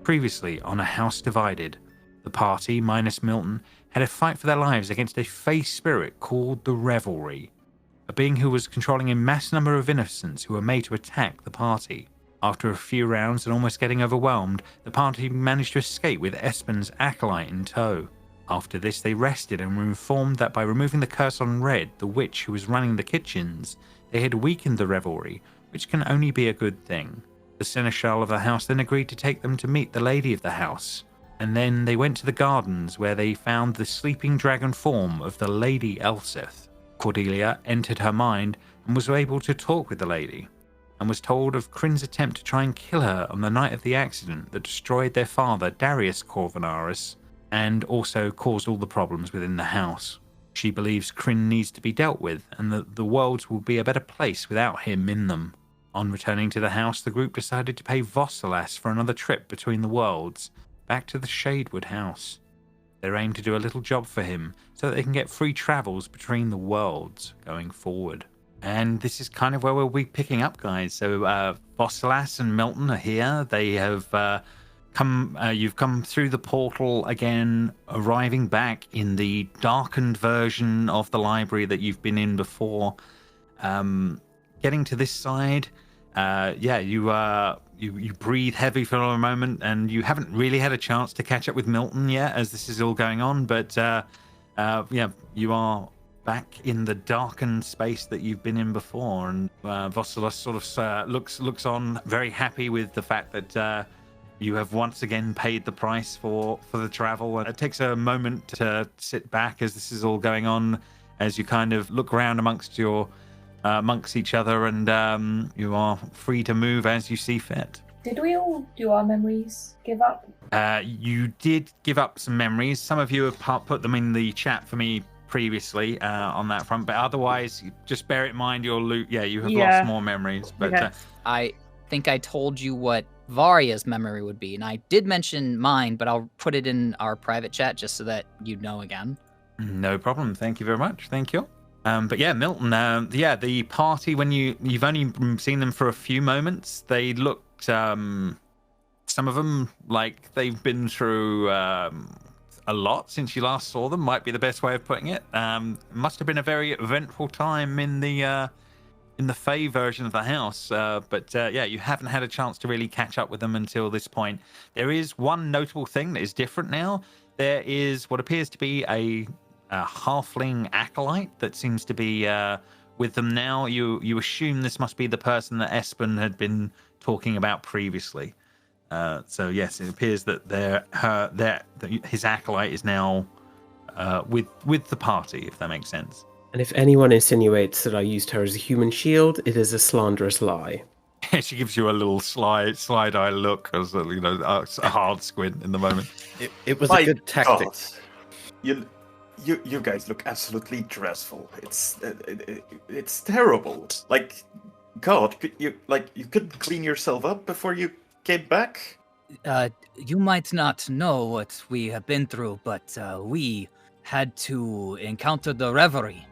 Previously, on A House Divided, the party, minus Milton, had a fight for their lives against a fey spirit called the Revelry, a being who was controlling a mass number of innocents who were made to attack the party. After a few rounds and almost getting overwhelmed, the party managed to escape with Espen's acolyte in tow. After this, they rested and were informed that by removing the curse on Red, the witch who was running the kitchens, they had weakened the Revelry, which can only be a good thing. The seneschal of the house then agreed to take them to meet the lady of the house, and then they went to the gardens where they found the sleeping dragon form of the Lady Elseth. Cordelia entered her mind and was able to talk with the lady, and was told of Crin's attempt to try and kill her on the night of the accident that destroyed their father, Darius Corvinaris, and also caused all the problems within the house. She believes Crin needs to be dealt with, and that the worlds will be a better place without him in them. On returning to the house, the group decided to pay Vossilas for another trip between the worlds, back to the Shadewood house. They aim to do a little job for him, so that they can get free travels between the worlds going forward. And this is kind of where we'll be picking up, guys. So Vossilas and Milton are here. They have you've come through the portal again, arriving back in the darkened version of the library that you've been in before. Getting to this side, you breathe heavy for a moment, and you haven't really had a chance to catch up with Milton yet as this is all going on. But you are back in the darkened space that you've been in before, and Vossilas sort of looks on very happy with the fact that you have once again paid the price for the travel. And it takes a moment to sit back as this is all going on, as you kind of look around amongst each other, and you are free to move as you see fit. Did we all do our memories give up? You did give up some memories. Some of you have put them in the chat for me previously on that front, but otherwise, just bear it in mind you have lost more memories. But Okay. I think I told you what Varia's memory would be, and I did mention mine, but I'll put it in our private chat just so that you know again. No problem. Thank you very much. Thank you. But yeah, Milton, the party, when you've only seen them for a few moments, they looked, some of them, like they've been through a lot since you last saw them, might be the best way of putting it. Must have been a very eventful time in the Fae version of the house. But you haven't had a chance to really catch up with them until this point. There is one notable thing that is different now. There is what appears to be a halfling acolyte that seems to be with them now. You assume this must be the person that Espen had been talking about previously. So yes, it appears that his acolyte is now with the party, if that makes sense. And if anyone insinuates that I used her as a human shield, it is a slanderous lie. She gives you a little slide eye look, as a hard squint in the moment. It was a good tactic. God. You guys look absolutely dreadful. It's terrible. Like, God, you couldn't clean yourself up before you came back? You might not know what we have been through, but we had to encounter the Revelry.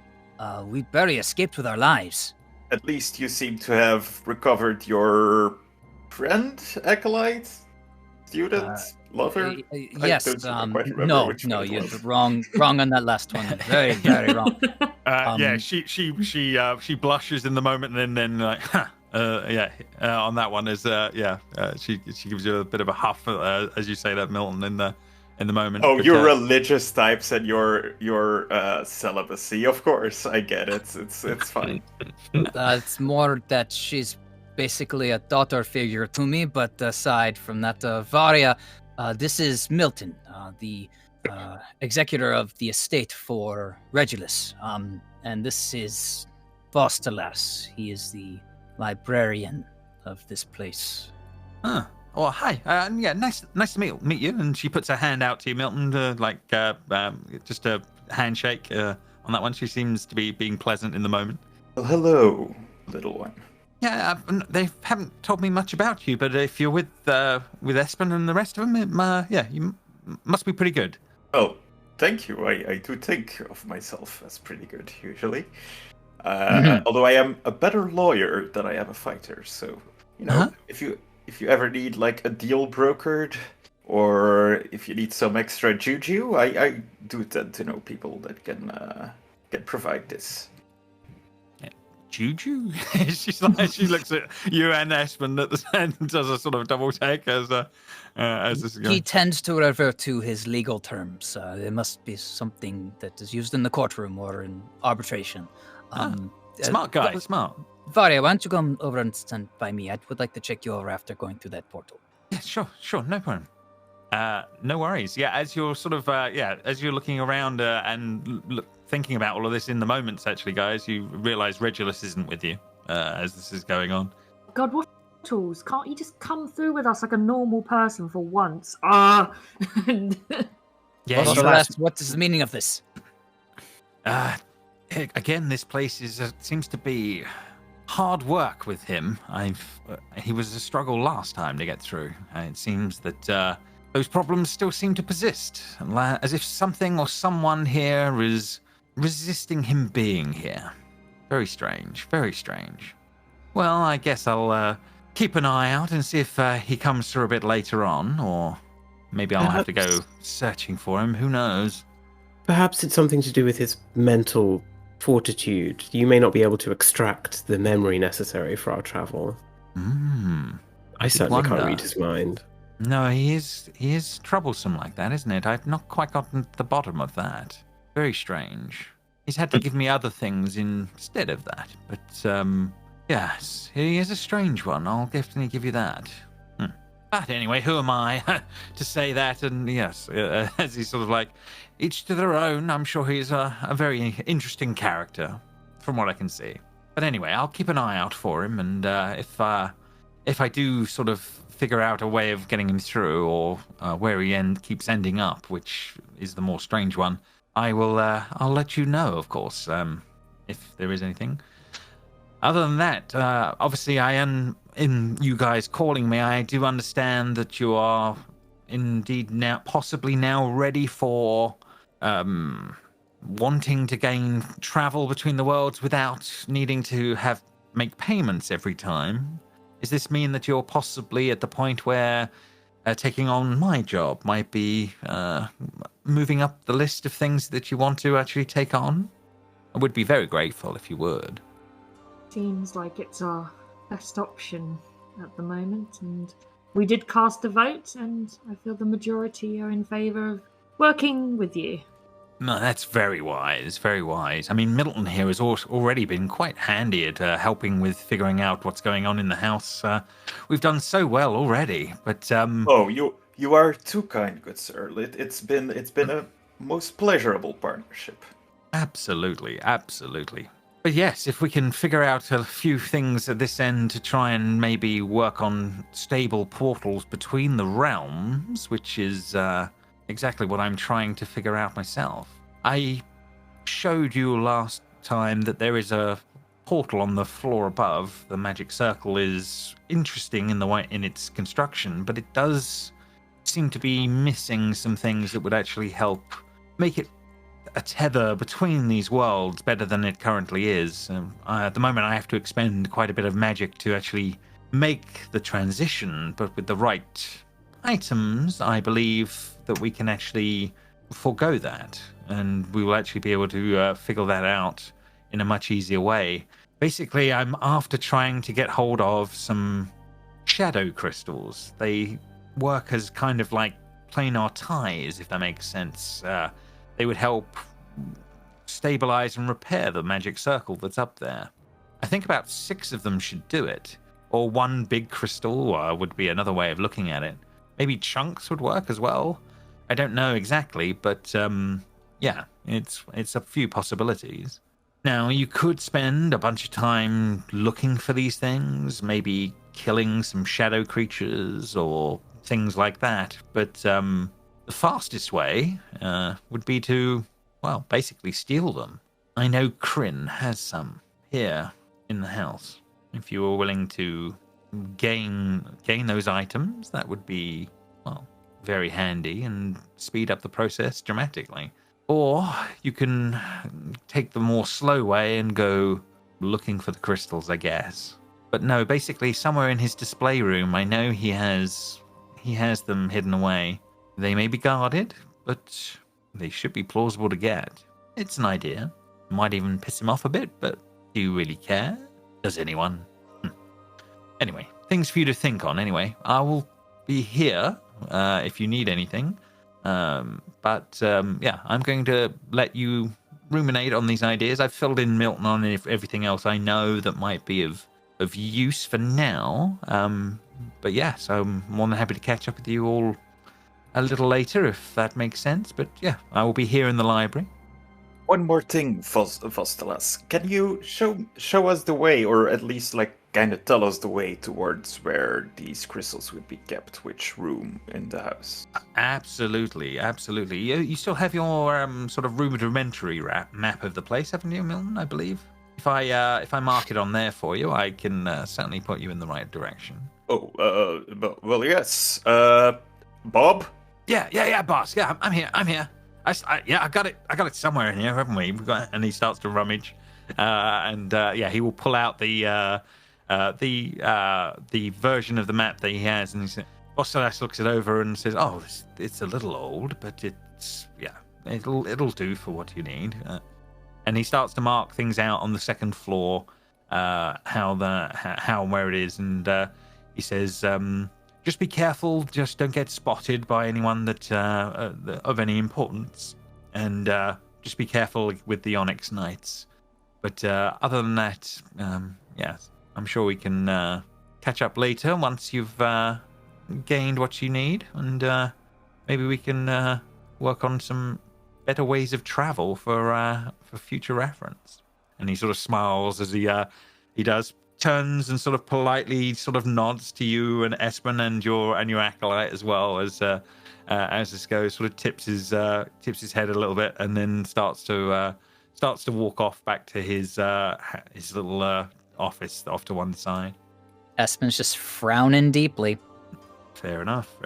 We barely escaped with our lives. At least you seem to have recovered your friend, acolyte, student, lover. Yes. No, you're wrong on that last one. Very, very wrong. She blushes in the moment, and then like, on that one is she gives you a bit of a huff as you say that, Milton, in the moment. Oh, your religious type said your celibacy. Of course, I get it. It's fine. It's more that she's basically a daughter figure to me. But aside from that, Varia, this is Milton, the executor of the estate for Regulus. And this is Vossilas. He is the librarian of this place. Huh. Oh, hi. Nice to meet you. And she puts her hand out to you, Milton, just a handshake on that one. She seems to be being pleasant in the moment. Well, hello, little one. Yeah, they haven't told me much about you, but if you're with Espen and the rest of them, you must be pretty good. Oh, thank you. I do think of myself as pretty good, usually. Although I am a better lawyer than I am a fighter, so, if you ever need, like, a deal brokered, Or if you need some extra juju, I do tend to know people that can provide this. Juju? She's like, she looks at you and Espen at the end, does a sort of double take as this is He going. tends to revert to his legal terms. There must be something that is used in the courtroom or in arbitration. Smart guy, smart. Varia, why don't you come over and stand by me? I would like to check you over after going through that portal. Yeah, sure, no problem. No worries. Yeah, as you're sort of as you're looking around and thinking about all of this in the moments, actually, guys, you realise Regulus isn't with you as this is going on. God, what tools? Can't you just come through with us like a normal person for once? Yeah. What is the meaning of this? Again, this place seems to be hard work with him. He was a struggle last time to get through. It seems that those problems still seem to persist, as if something or someone here is resisting him being here. Very strange, very strange. Well, I guess I'll keep an eye out and see if he comes through a bit later on, or maybe I'll have to go searching for him. Who knows? Perhaps it's something to do with his mental fortitude. You may not be able to extract the memory necessary for our travel. I certainly can't read his mind. No, he is troublesome like that, isn't it? I've not quite gotten to the bottom of that. Very strange. He's had to give me other things instead of that. But, yes, he is a strange one. I'll definitely give you that. But anyway, who am I to say that? And yes, as he's sort of like, each to their own. I'm sure he's a very interesting character, from what I can see. But anyway, I'll keep an eye out for him, and if I do sort of figure out a way of getting him through, or where he keeps ending up, which is the more strange one, I will. I'll let you know, of course, if there is anything. Other than that, obviously, I am in you guys calling me. I do understand that you are indeed possibly now ready for wanting to gain travel between the worlds without needing to make payments every time. Does this mean that you're possibly at the point where taking on my job might be moving up the list of things that you want to actually take on? I would be very grateful if you would. Seems like it's our best option at the moment, and we did cast a vote, and I feel the majority are in favour of working with you. No, that's very wise, very wise. I mean, Milton here has already been quite handy at helping with figuring out what's going on in the house. We've done so well already, but Oh, you are too kind, good sir. It's been a most pleasurable partnership. Absolutely. But yes, if we can figure out a few things at this end to try and maybe work on stable portals between the realms, which is exactly what I'm trying to figure out myself. I showed you last time that there is a portal on the floor above. The magic circle is interesting in its construction, but it does seem to be missing some things that would actually help make it a tether between these worlds better than it currently is. At the moment, I have to expend quite a bit of magic to actually make the transition, but with the right items, I believe that we can actually forego that, and we will actually be able to figure that out in a much easier way. Basically, I'm after trying to get hold of some shadow crystals. They work as kind of like planar ties, if that makes sense. They would help stabilize and repair the magic circle that's up there. I think about 6 of them should do it. Or one big crystal would be another way of looking at it. Maybe chunks would work as well. I don't know exactly, but yeah, it's a few possibilities. Now, you could spend a bunch of time looking for these things, maybe killing some shadow creatures or things like that, but the fastest way would be to, well, basically steal them. I know Kryn has some here in the house. If you were willing to gain those items, that would be, well, very handy and speed up the process dramatically. Or you can take the more slow way and go looking for the crystals, I guess. But no, basically somewhere in his display room, I know he has he has them hidden away. They may be guarded, but they should be plausible to get. It's an idea. Might even piss him off a bit, but do you really care? Does anyone? Anyway, things for you to think on. Anyway, I will be here if you need anything. But I'm going to let you ruminate on these ideas. I've filled in Milton on everything else I know that might be of use for now. But yeah, so I'm more than happy to catch up with you all a little later if that makes sense. But yeah, I will be here in the library. One more thing, Vostelas. Can you show us the way, or at least kind of tell us the way towards where these crystals would be kept, which room in the house? Absolutely. You still have your sort of rudimentary map of the place, haven't you, Milton? I believe. If I mark it on there for you, I can certainly put you in the right direction. Oh, well, yes. Bob? Yeah, boss. Yeah, I'm here. I got it somewhere in here, haven't we? And he starts to rummage, he will pull out the version of the map that he has, and he says, Vostelas looks it over and says, "Oh, it's a little old, but it'll do for what you need." And he starts to mark things out on the second floor, how and where it is, and he says, "Just be careful. Just don't get spotted by anyone that of any importance, and just be careful with the Onyx Knights. But other than that, I'm sure we can catch up later once you've gained what you need, and maybe we can work on some better ways of travel for future reference." And he sort of smiles as he does. Turns and sort of politely sort of nods to you and Espen and your acolyte as well as this goes, sort of tips his head a little bit, and then starts to walk off back to his little office off to one side. Espen's just frowning deeply. Fair enough.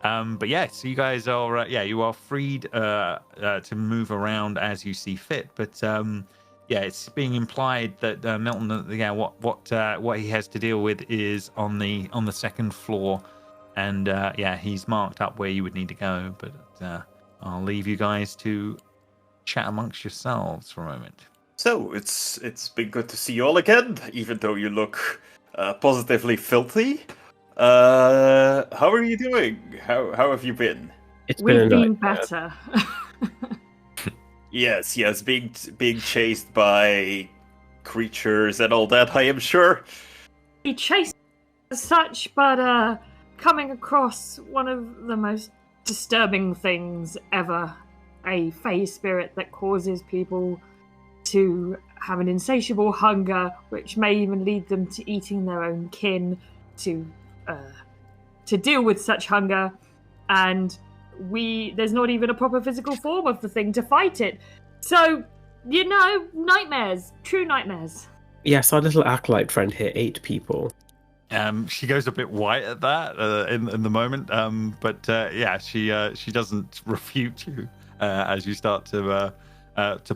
But yeah, so you guys are you are freed to move around as you see fit, but it's being implied that Milton, what he has to deal with is on the second floor, and he's marked up where you would need to go. But I'll leave you guys to chat amongst yourselves for a moment. So it's been good to see you all again, even though you look positively filthy. How are you doing? How have you been? We've been better. Yes, being chased by creatures and all that, I am sure. He chased as such, but coming across one of the most disturbing things ever, a fey spirit that causes people to have an insatiable hunger, which may even lead them to eating their own kin to deal with such hunger, and there's not even a proper physical form of the thing to fight it. So, nightmares. True nightmares. Yes, our little acolyte friend here ate people. She goes a bit white at that in the moment, but she doesn't refute you as you start to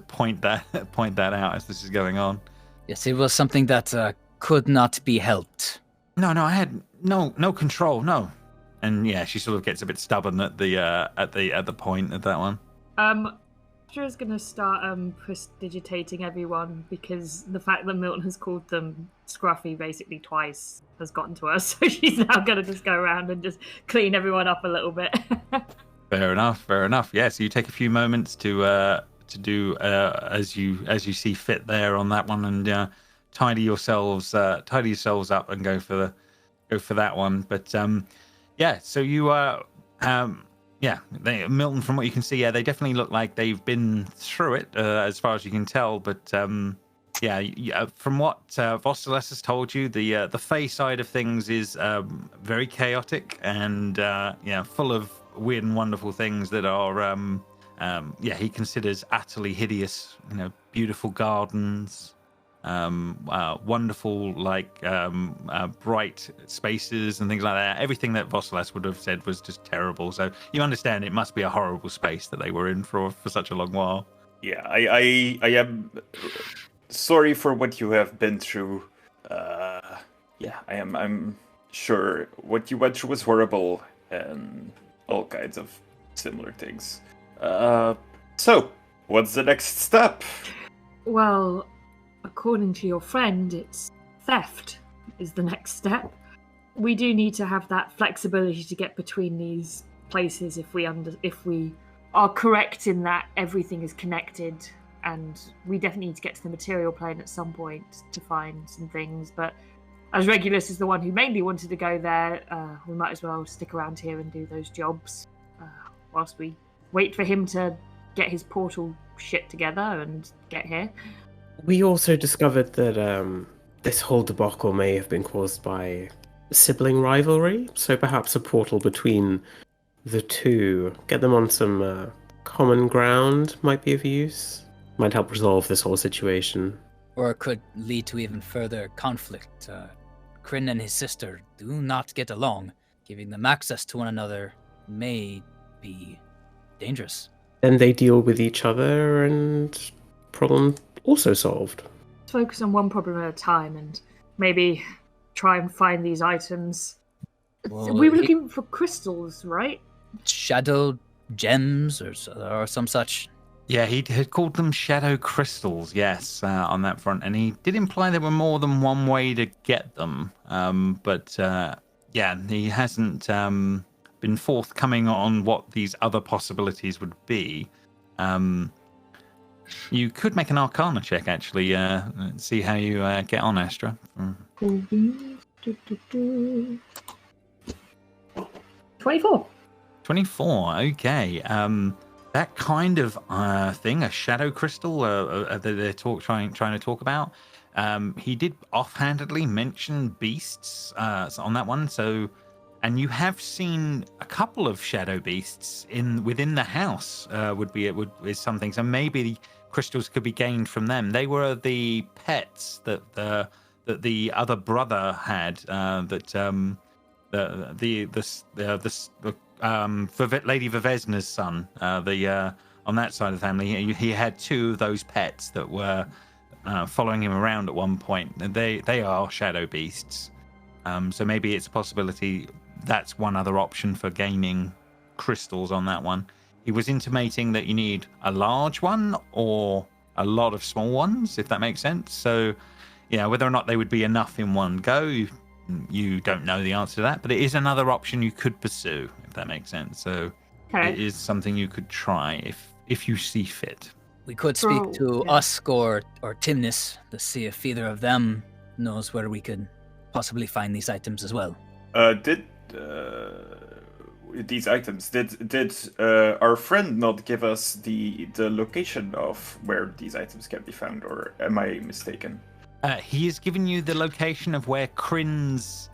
point that out as this is going on. Yes, it was something that could not be helped. No, I had no control, no. And she sort of gets a bit stubborn at the point of that one. Astra's gonna start prestidigitating everyone, because the fact that Milton has called them scruffy basically twice has gotten to her. So she's now gonna just go around and just clean everyone up a little bit. Fair enough. Yeah, so you take a few moments to do as you see fit there on that one, and tidy yourselves up and go for that one. But so you Milton, from what you can see, they definitely look like they've been through it as far as you can tell. But from what Vostelas has told you, the Fey side of things is very chaotic and full of weird and wonderful things that are he considers utterly hideous. Beautiful gardens, wonderful bright spaces and things like that. Everything that Vostelas would have said was just terrible. So you understand it must be a horrible space that they were in for such a long while. Yeah, I am sorry for what you have been through. I'm sure, what you went through was horrible, and all kinds of similar things. So, what's the next step? Well, according to your friend, it's theft is the next step. We do need to have that flexibility to get between these places if we are correct in that everything is connected, and we definitely need to get to the material plane at some point to find some things. But as Regulus is the one who mainly wanted to go there, we might as well stick around here and do those jobs whilst we wait for him to get his portal shit together and get here. We also discovered that this whole debacle may have been caused by sibling rivalry, so perhaps a portal between the two, get them on some common ground might be of use. Might help resolve this whole situation. Or it could lead to even further conflict. Kryn and his sister do not get along. Giving them access to one another may be dangerous. Then they deal with each other and problem also solved. Let's focus on one problem at a time and maybe try and find these items. Well, we were looking for crystals, right? Shadow gems or some such. Yeah, he had called them shadow crystals, yes, on that front. And he did imply there were more than one way to get them. But he hasn't been forthcoming on what these other possibilities would be. You could make an Arcana check, actually, see how you get on, Astra. 24. 24, okay. That kind of thing, a shadow crystal that they're trying to talk about, he did offhandedly mention beasts on that one. So, and you have seen a couple of shadow beasts within the house. Is something. So maybe the crystals could be gained from them. They were the pets that the other brother had. Lady Vivesna's son, on that side of the family, he had two of those pets that were following him around at one point. And they are shadow beasts. So maybe it's a possibility that's one other option for gaining crystals on that one. He was intimating that you need a large one or a lot of small ones, if that makes sense. So, yeah, whether or not they would be enough in one go, you don't know the answer to that, but it is another option you could pursue, if that makes sense. So It is something you could try if you see fit. We could speak to Usk or Timnis to see if either of them knows where we could possibly find these items as well. These items, did our friend not give us the location of where these items can be found, or am I mistaken? He has given you the location of where Kryn's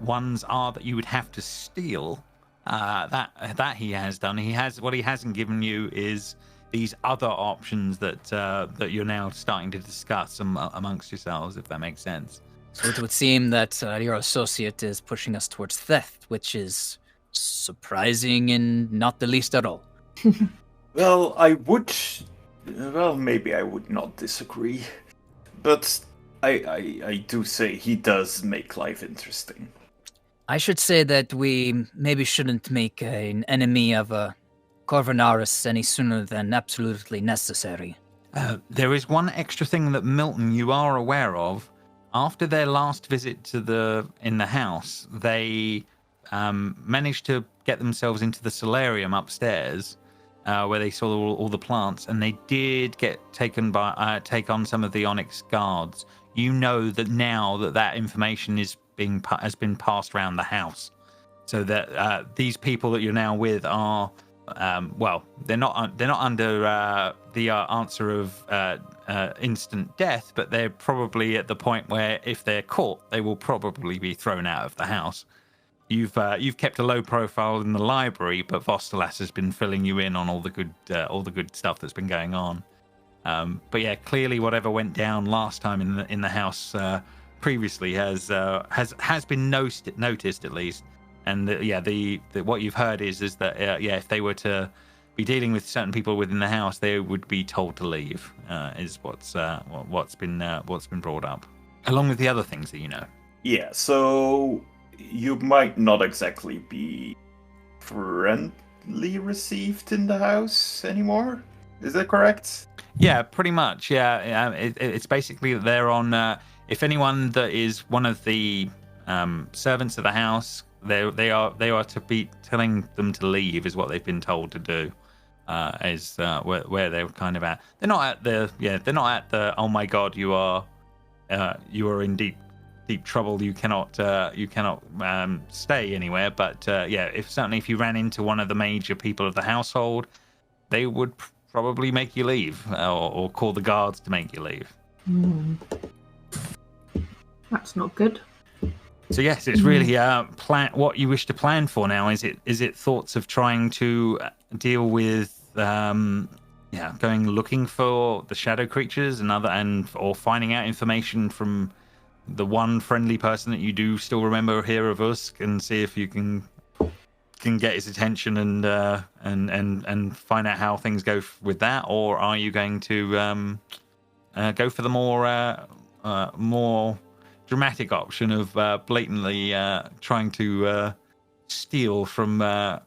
ones are that you would have to steal. That he has done. What he hasn't given you is these other options that you're now starting to discuss amongst yourselves, if that makes sense. So it would seem that your associate is pushing us towards theft, which is surprising and not the least at all. Well, maybe I would not disagree. But I do say he does make life interesting. I should say that we maybe shouldn't make an enemy of Corvinaris any sooner than absolutely necessary. There is one extra thing that, Milton, you are aware of. After their last visit in the house, they managed to get themselves into the solarium upstairs, where they saw all the plants, and they did get take on some of the Onyx guards. You know that now that information has been passed around the house, so that these people that you're now with are, they're not under the answer of instant death, but they're probably at the point where if they're caught, they will probably be thrown out of the house. You've kept a low profile in the library, but Vostalas has been filling you in on all the good stuff that's been going on. But yeah, clearly whatever went down last time in the house previously has been noticed at least. And what you've heard is that if they were to be dealing with certain people within the house, they would be told to leave. Is what's been brought up, along with the other things that you know. Yeah. So you might not exactly be friendly received in the house anymore. Is that correct? Yeah, pretty much. Yeah, it's basically that they're on. If anyone that is one of the servants of the house, they are to be telling them to leave, is what they've been told to do. Where they're kind of at. They're not at the oh my god, you are in deep trouble. You cannot stay anywhere. But if you ran into one of the major people of the household, they would probably make you leave, or call the guards to make you leave. That's not good. So yes, it's really plan what you wish to plan for now. Is it thoughts of trying to deal with going looking for the shadow creatures or finding out information from the one friendly person that you do still remember here of Usk, and see if you can get his attention and find out how things go with that, or are you going to go for the more dramatic option of blatantly trying to steal from the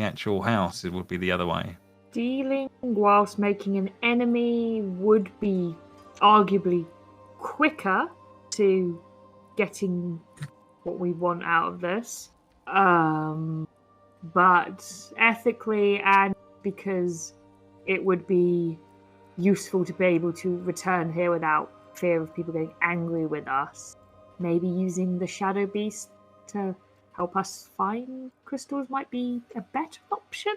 actual house? It would be the other way. Stealing whilst making an enemy would be arguably quicker to getting what we want out of this. But ethically, and because it would be useful to be able to return here without fear of people getting angry with us, maybe using the shadow beast to help us find crystals might be a better option.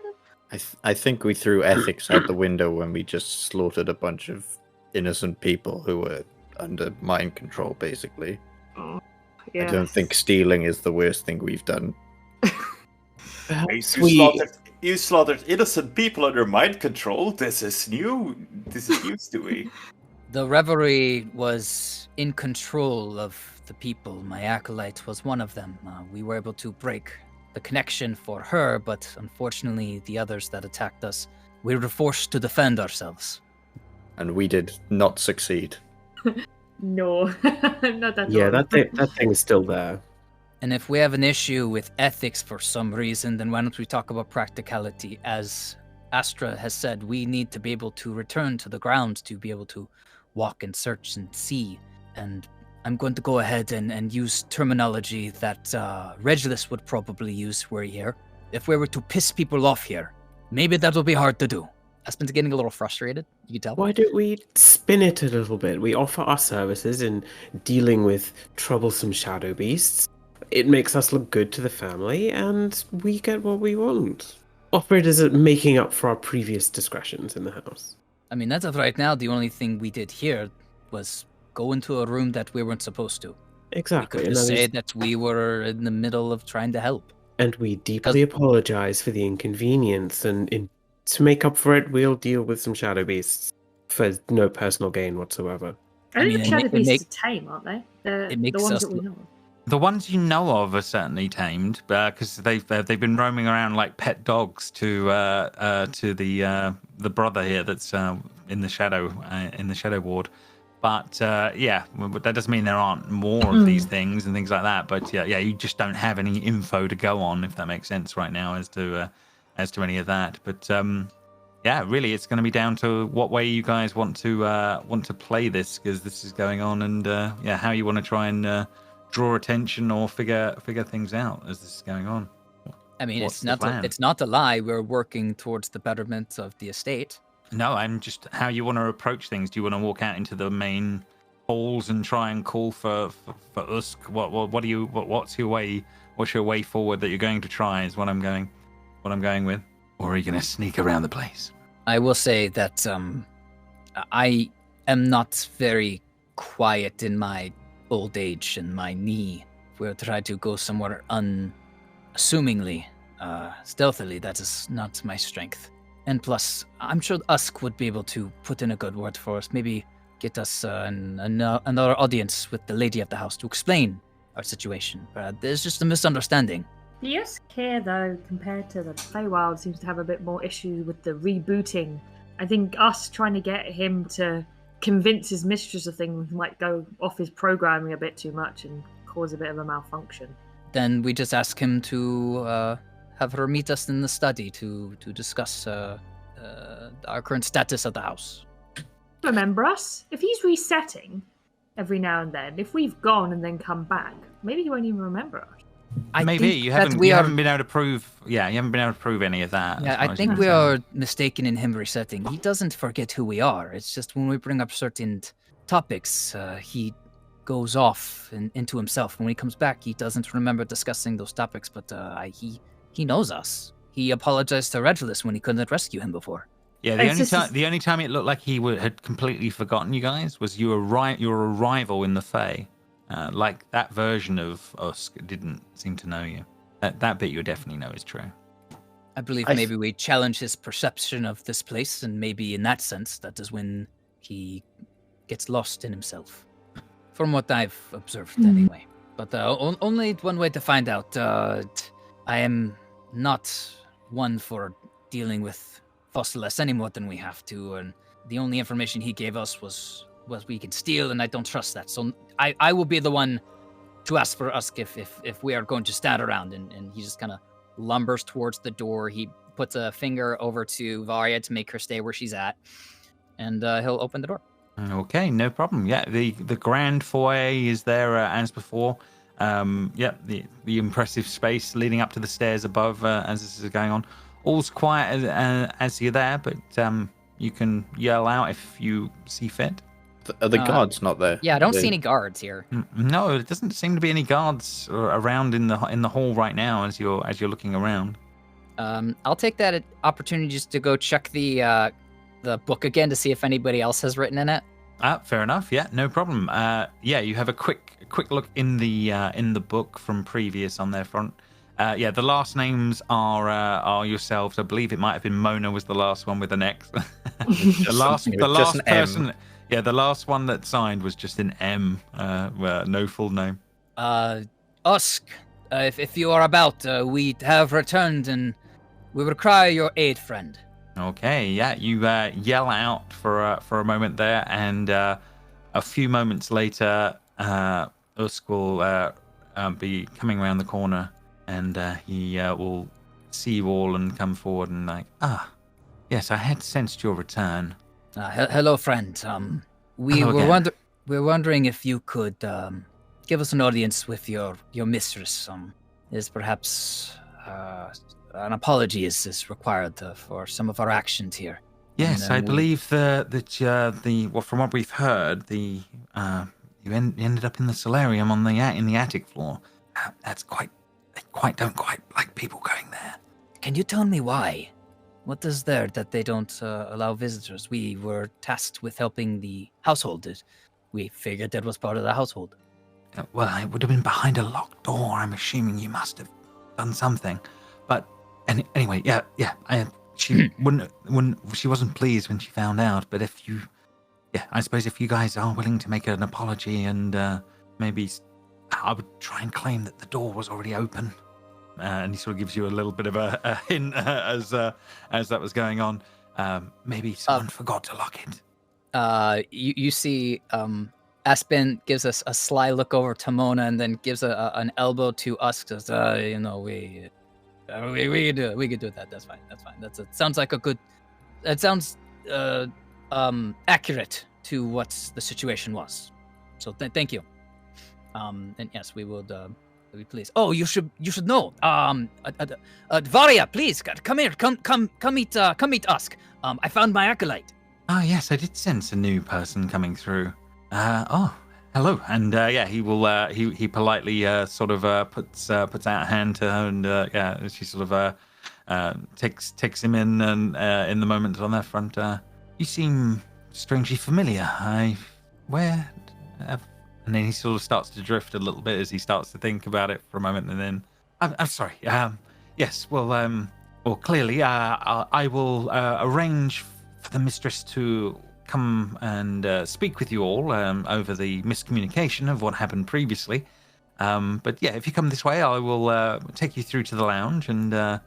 I think we threw ethics out the window when we just slaughtered a bunch of innocent people who were under mind control, basically. Oh, yes. I don't think stealing is the worst thing we've done. You slaughtered innocent people under mind control. This is new. This is news to me. The revelry was in control of the people. My acolyte was one of them. We were able to break the connection for her, but unfortunately the others that attacked us, we were forced to defend ourselves. And we did not succeed. No, not at Yeah, all. that thing is still there. And if we have an issue with ethics for some reason, then why don't we talk about practicality? As Astra has said, we need to be able to return to the ground to be able to walk and search and see. And I'm going to go ahead and use terminology that Regulus would probably use were he here. If we were to piss people off here, maybe that will be hard to do. Espen's getting a little frustrated, you can tell. Why don't we spin it a little bit? We offer our services in dealing with troublesome shadow beasts. It makes us look good to the family, and we get what we want. Offer it as making up for our previous discretions in the house. I mean, as of right now, the only thing we did here was go into a room that we weren't supposed to. Exactly. We could just say that we were in the middle of trying to help. And we deeply apologize for the inconvenience, and to make up for it, we'll deal with some shadow beasts for no personal gain whatsoever. I think the shadow beasts are tame, aren't they? The ones that we know of. The ones you know of are certainly tamed, because they've been roaming around like pet dogs to the brother here that's in the shadow ward. But that doesn't mean there aren't more of these things and things like that. But you just don't have any info to go on, if that makes sense right now, as to any of that. But really, it's going to be down to what way you guys want to play this, because this is going on, and how you want to try and draw attention or figure things out as this is going on. I mean, it's not a lie. We're working towards the betterment of the estate. No, I'm just how you want to approach things. Do you want to walk out into the main halls and try and call for Usk? What's your way? What's your way forward that you're going to try? Is what I'm going with, or are you going to sneak around the place? I will say that I am not very quiet in my old age and my knee. If we were to try to go somewhere unassumingly, stealthily, that is not my strength. And plus, I'm sure Usk would be able to put in a good word for us. Maybe get us another audience with the lady of the house to explain our situation. There's just a misunderstanding. The Usk here, though, compared to the Feywild, seems to have a bit more issue with the rebooting. I think us trying to get him to convince his mistress of things might go off his programming a bit too much and cause a bit of a malfunction. then we just ask him to have her meet us in the study to discuss our current status of the house. Remember us? If he's resetting every now and then, if we've gone and then come back, maybe he won't even remember us. Maybe you haven't been able to prove. Yeah, you haven't been able to prove any of that. Yeah, I think we are mistaken in him resetting. He doesn't forget who we are. It's just when we bring up certain topics, he goes off into himself. When he comes back, he doesn't remember discussing those topics. But he knows us. He apologized to Regulus when he couldn't rescue him before. Yeah, the only time it looked like he had completely forgotten you guys was your arrival in the Fae. Like that version of us didn't seem to know you. That bit you definitely know is true. I believe maybe we challenge his perception of this place, and maybe in that sense, that is when he gets lost in himself. From what I've observed, anyway. But only one way to find out. I am not one for dealing with Fossilis any more than we have to, and the only information he gave us was we can steal, and I don't trust that. So I will be the one to ask for Usk if we are going to stand around, and he just kind of lumbers towards the door. He puts a finger over to Varya to make her stay where she's at, and he'll open the door. Okay, no problem. Yeah, the grand foyer is there as before. The impressive space leading up to the stairs above as this is going on. All's quiet as you're there, but you can yell out if you see fit. Are the guards not there? Yeah, I don't see any guards here. No, it doesn't seem to be any guards around in the hall right now as you're looking around. I'll take that opportunity just to go check the book again to see if anybody else has written in it. Fair enough. Yeah, no problem. You have a quick look in the book from previous on their front. The last names are yourselves. I believe it might have been Mona was the last one with an X. the last person. Yeah, the last one that signed was just an M, no full name. Usk, if you are about, we have returned and we require your aid, friend. Okay, yeah, you yell out for a moment there, and a few moments later, Usk will be coming around the corner, and he will see you all and come forward and yes, I had sensed your return. Hello, friend. We're wondering if you could give us an audience with your mistress. Is perhaps an apology is required for some of our actions here. Yes, I believe that from what we've heard, you ended up in the solarium in the attic floor. That's they don't quite like people going there. Can you tell me why? What is there that they don't allow visitors? We were tasked with helping the household. We figured that was part of the household. Well, it would have been behind a locked door. I'm assuming you must have done something. But anyway, she she wasn't pleased when she found out. But I suppose if you guys are willing to make an apology and maybe I would try and claim that the door was already open. And he sort of gives you a little bit of a hint as that was going on. Maybe someone forgot to lock it. You see Espen gives us a sly look over to Mona and then gives an elbow to us. Says, we could do that. That's fine. It sounds like a good. It sounds accurate to what the situation was. So thank you. And yes, we would. Please. Oh, you should know. Varya, please come here. Come meet Usk. I found my acolyte. Ah, yes, I did sense a new person coming through. Hello. And he will. He politely sort of puts out a hand to her, and she sort of takes him in, and in the moment on their front. You seem strangely familiar. And then he sort of starts to drift a little bit as he starts to think about it for a moment, and then I'm sorry. Yes. Well, clearly, I will arrange for the mistress to come and speak with you all over the miscommunication of what happened previously. But yeah, if you come this way, I will take you through to the lounge, and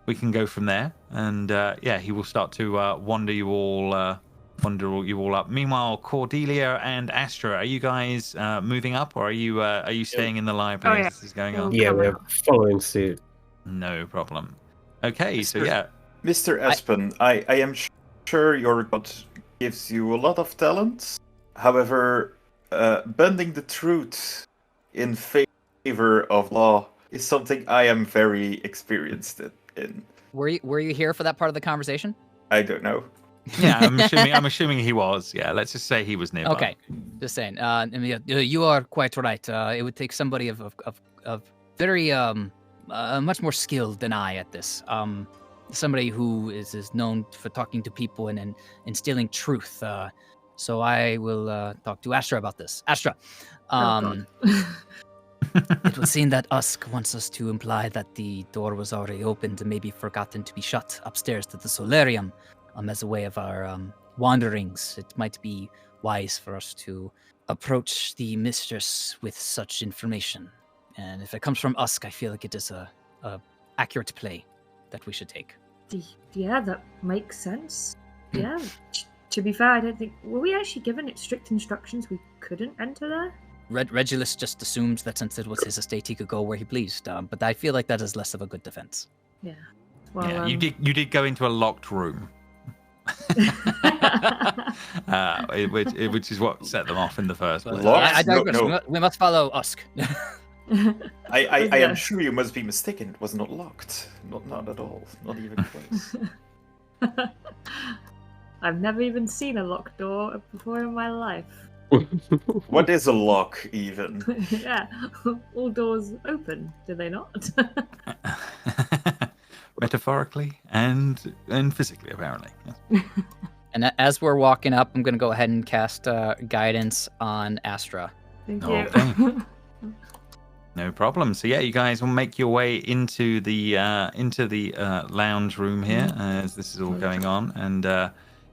we can go from there. And he will start to wander you all wander you all up. Meanwhile, Cordelia and Astra, are you guys moving up, or are you staying in the library as this is going on? Yeah, we're following suit. No problem. Okay, so Mr. yeah. Mr. Espen, I am sure your god gives you a lot of talents. However, bending the truth in favor of law is something I am very experienced in. Were you here for that part of the conversation? I don't know. Yeah, I'm assuming he was. Yeah, let's just say he was nearby. Okay, just saying. You are quite right. It would take somebody of very much more skilled than I at this. Somebody who is known for talking to people and instilling truth. So I will talk to Astra about this. Astra, it would seem that Usk wants us to imply that the door was already opened and maybe forgotten to be shut upstairs to the solarium. As a way of our wanderings, it might be wise for us to approach the mistress with such information. And if it comes from Usk, I feel like it is a accurate play that we should take. Yeah, that makes sense. Yeah. To be fair, I don't think... Were we actually given it strict instructions we couldn't enter there? Regulus just assumed that since it was his estate, he could go where he pleased. But I feel like that is less of a good defense. Yeah. Well, yeah, you did go into a locked room. Which is what set them off in the first place. I digress. No. We must follow Usk. I am sure you must be mistaken. It was not locked. Not at all. Not even close. I've never even seen a locked door before in my life. What is a lock, even? Yeah, all doors open, do they not? Metaphorically and physically, apparently. Yes. And as we're walking up, I'm going to go ahead and cast guidance on Astra. Thank you. Okay. No problem. So yeah, you guys will make your way into the lounge room here as this is all going on, and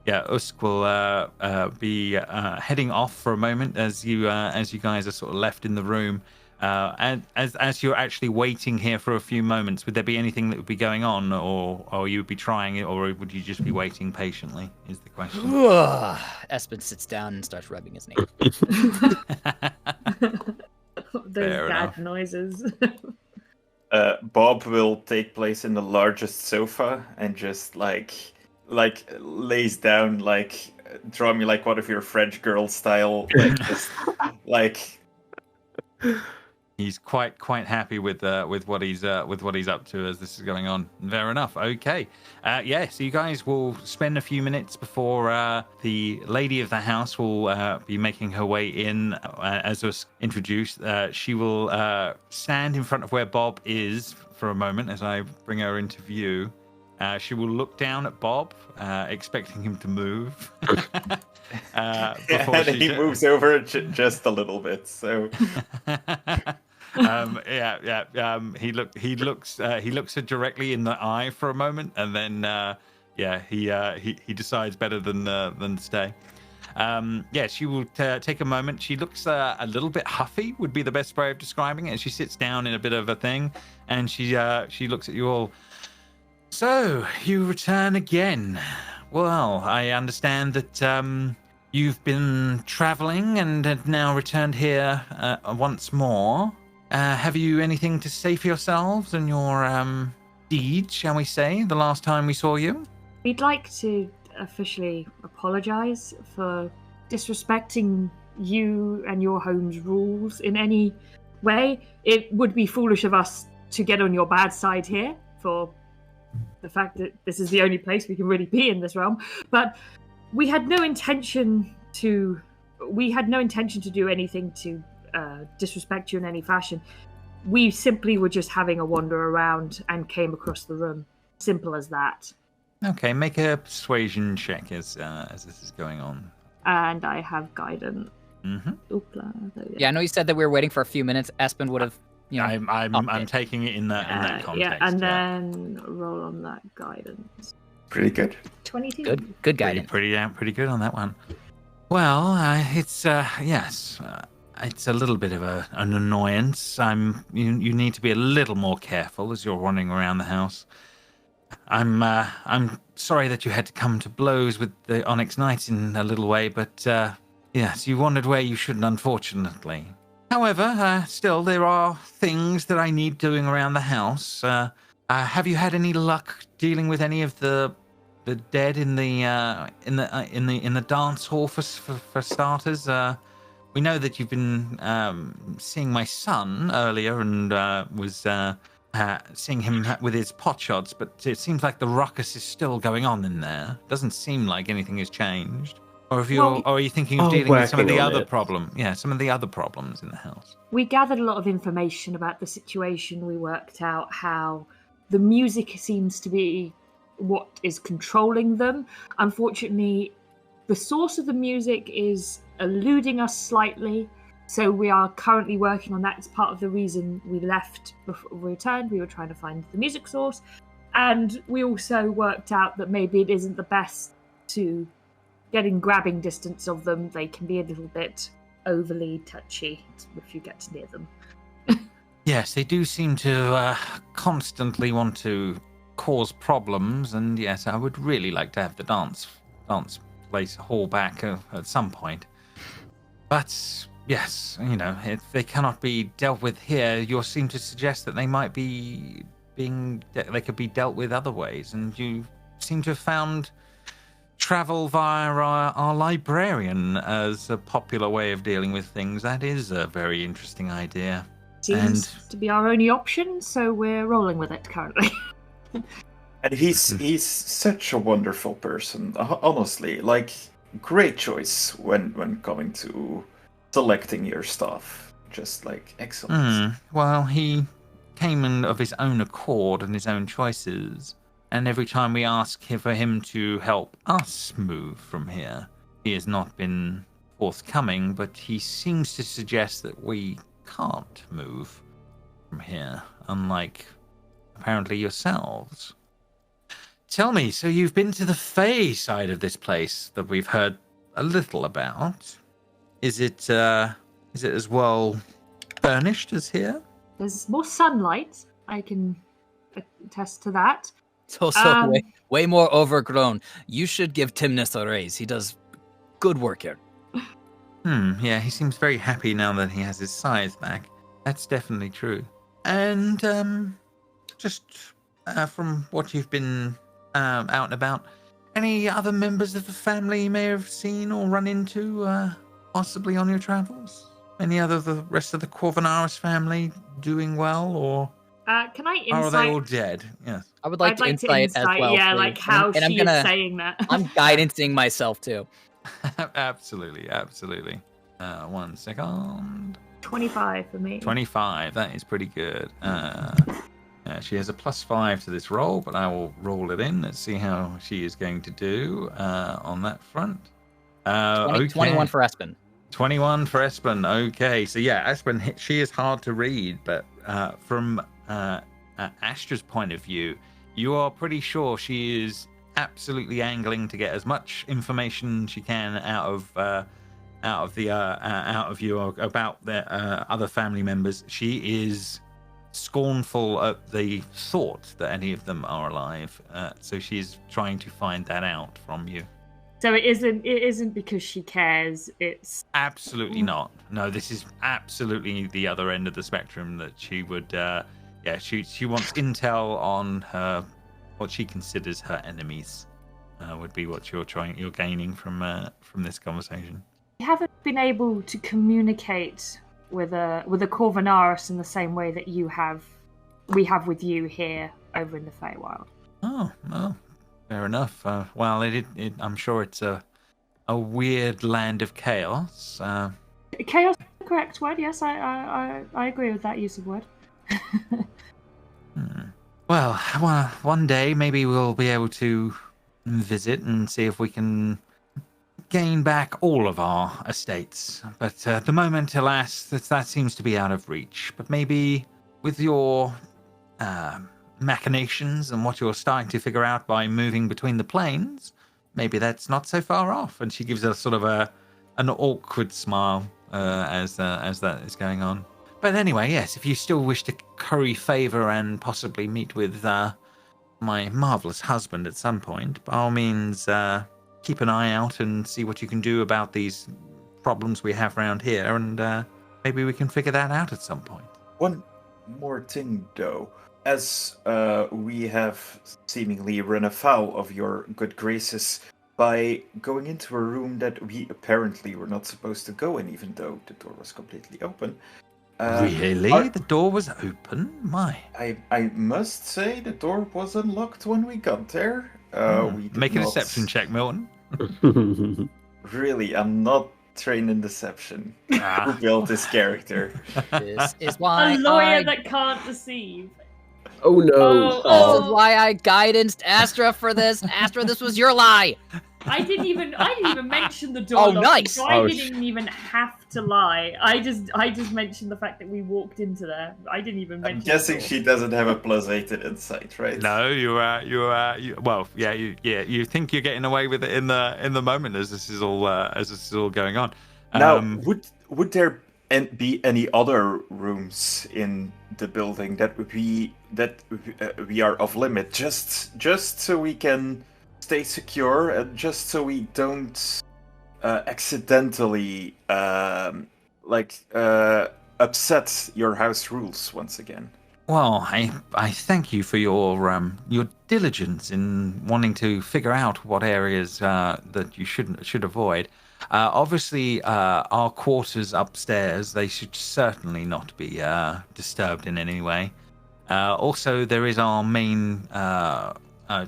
Usk will be heading off for a moment as you guys are sort of left in the room. And as you're actually waiting here for a few moments, would there be anything that would be going on, or you would be trying it, or would you just be waiting patiently? Is the question. Espen sits down and starts rubbing his knee. Those Fair bad enough. noises. Bob will take place in the largest sofa and just like lays down, draw me like one of your French girl style, just like. He's quite happy with what he's up to as this is going on. Fair enough. Okay. So you guys will spend a few minutes before the lady of the house will be making her way in. As was introduced, she will stand in front of where Bob is for a moment as I bring her into view. She will look down at Bob, expecting him to move. And he moves over just a little bit. So. He looks her directly in the eye for a moment, and then he decides better than stay. She will take a moment. She looks a little bit huffy, would be the best way of describing it. She sits down in a bit of a thing, and she looks at you all. So you return again. Well, I understand that you've been traveling and have now returned here once more. Have you anything to say for yourselves and your deeds, shall we say, the last time we saw you? We'd like to officially apologize for disrespecting you and your home's rules in any way. It would be foolish of us to get on your bad side here for the fact that this is the only place we can really be in this realm. But we had no intention to do anything to disrespect you in any fashion. We simply were just having a wander around and came across the room. Simple as that. Okay, make a persuasion check as this is going on. And I have guidance. Mm-hmm. Yeah, I know you said that we were waiting for a few minutes. Espen would have, I'm taking it in that context. Yeah, and then roll on that guidance. Pretty good. 22. Good guidance. Pretty good on that one. Well, it's it's a little bit of an annoyance. You need to be a little more careful as you're wandering around the house. I'm sorry that you had to come to blows with the Onyx Knights in a little way, but yes, you wandered where you shouldn't, unfortunately. However, still, there are things that I need doing around the house. Have you had any luck dealing with any of the dead in the dance hall for starters? We know that you've been seeing my son earlier and was seeing him with his potshots, but it seems like the ruckus is still going on in there. Doesn't seem like anything has changed. Or are you thinking of dealing with some of the other problem? Yeah, some of the other problems in the house. We gathered a lot of information about the situation. We worked out how the music seems to be what is controlling them. Unfortunately, the source of the music is eluding us slightly, so we are currently working on that. It's part of the reason we left before we returned. We were trying to find the music source, and we also worked out that maybe it isn't the best to get in grabbing distance of them. They can be a little bit overly touchy if you get near them. Yes, they do seem to constantly want to cause problems, and yes, I would really like to have the dance place hall back at some point. But yes, if they cannot be dealt with here, you seem to suggest that they might be they could be dealt with other ways, and you seem to have found travel via our librarian as a popular way of dealing with things. That is a very interesting idea. Seems to be our only option, so we're rolling with it currently. And he's such a wonderful person, honestly. Like, great choice when coming to selecting your stuff. Just like excellent. Well, he came in of his own accord and his own choices. And every time we ask for him to help us move from here, he has not been forthcoming, but he seems to suggest that we can't move from here, unlike apparently yourselves. Tell me, so you've been to the Fey side of this place that we've heard a little about. Is it as well furnished as here? There's more sunlight. I can attest to that. It's also way more overgrown. You should give Timnus a raise. He does good work here. Yeah, he seems very happy now that he has his size back. That's definitely true. And just from what you've been out and about, any other members of the family you may have seen or run into possibly on your travels? Any other of the rest of the Corvinaris family doing well, or can I insight? Are they all dead? Yes. I would like to insight as well. Yeah, please. like how and she is saying that. I'm guidancing myself too. Absolutely. 1 second. 25 for me. 25, that is pretty good. She has a +5 to this roll, but I will roll it in. Let's see how she is going to do on that front. 21 for Espen. 21 for Espen. Okay, so yeah, Espen, she is hard to read, but from Astra's point of view, you are pretty sure she is absolutely angling to get as much information she can out of you about their other family members. She is scornful at the thought that any of them are alive, so she's trying to find that out from you. So it isn't because she cares. It's absolutely not. No, this is absolutely the other end of the spectrum. That she would, she wants intel on her, what she considers her enemies. Would be what you're gaining from this conversation. We haven't been able to communicate with a Corvinaris in the same way that we have with you here over in the Feywild. Oh, well, fair enough. I'm sure it's a weird land of chaos. Chaos is the correct word. Yes, I agree with that use of word. Well, one day maybe we'll be able to visit and see if we can gain back all of our estates. But at the moment, alas, that seems to be out of reach. But maybe with your machinations and what you're starting to figure out by moving between the planes, maybe that's not so far off. And she gives a sort of an awkward smile as that is going on. But anyway, yes, if you still wish to curry favor and possibly meet with my marvelous husband at some point, by all means, keep an eye out and see what you can do about these problems we have around here, and maybe we can figure that out at some point. One more thing, though. As we have seemingly run afoul of your good graces by going into a room that we apparently were not supposed to go in, even though the door was completely open. Really? The door was open? My. I must say the door was unlocked when we got there. We did Make a not- deception check, Milton. Really, I'm not trained in deception. Who built this character? This is why A lawyer I... that can't deceive. Oh no! This is why I guidanced Astra for this. Astra, this was your lie. I didn't even mention the door. Oh, locking, nice. So I didn't even have to lie. I just mentioned the fact that we walked into there. I didn't even mention. I'm guessing the door. she doesn't have a +8 in insight, right? No, you think you're getting away with it in the moment as this is all going on. Now, would there be any other rooms in the building that we are off limit, just so we can stay secure and just so we don't accidentally upset your house rules once again? Well, I thank you for your diligence in wanting to figure out what areas that you should avoid. Obviously, our quarters upstairs, they should certainly not be disturbed in any way. Also, there is our main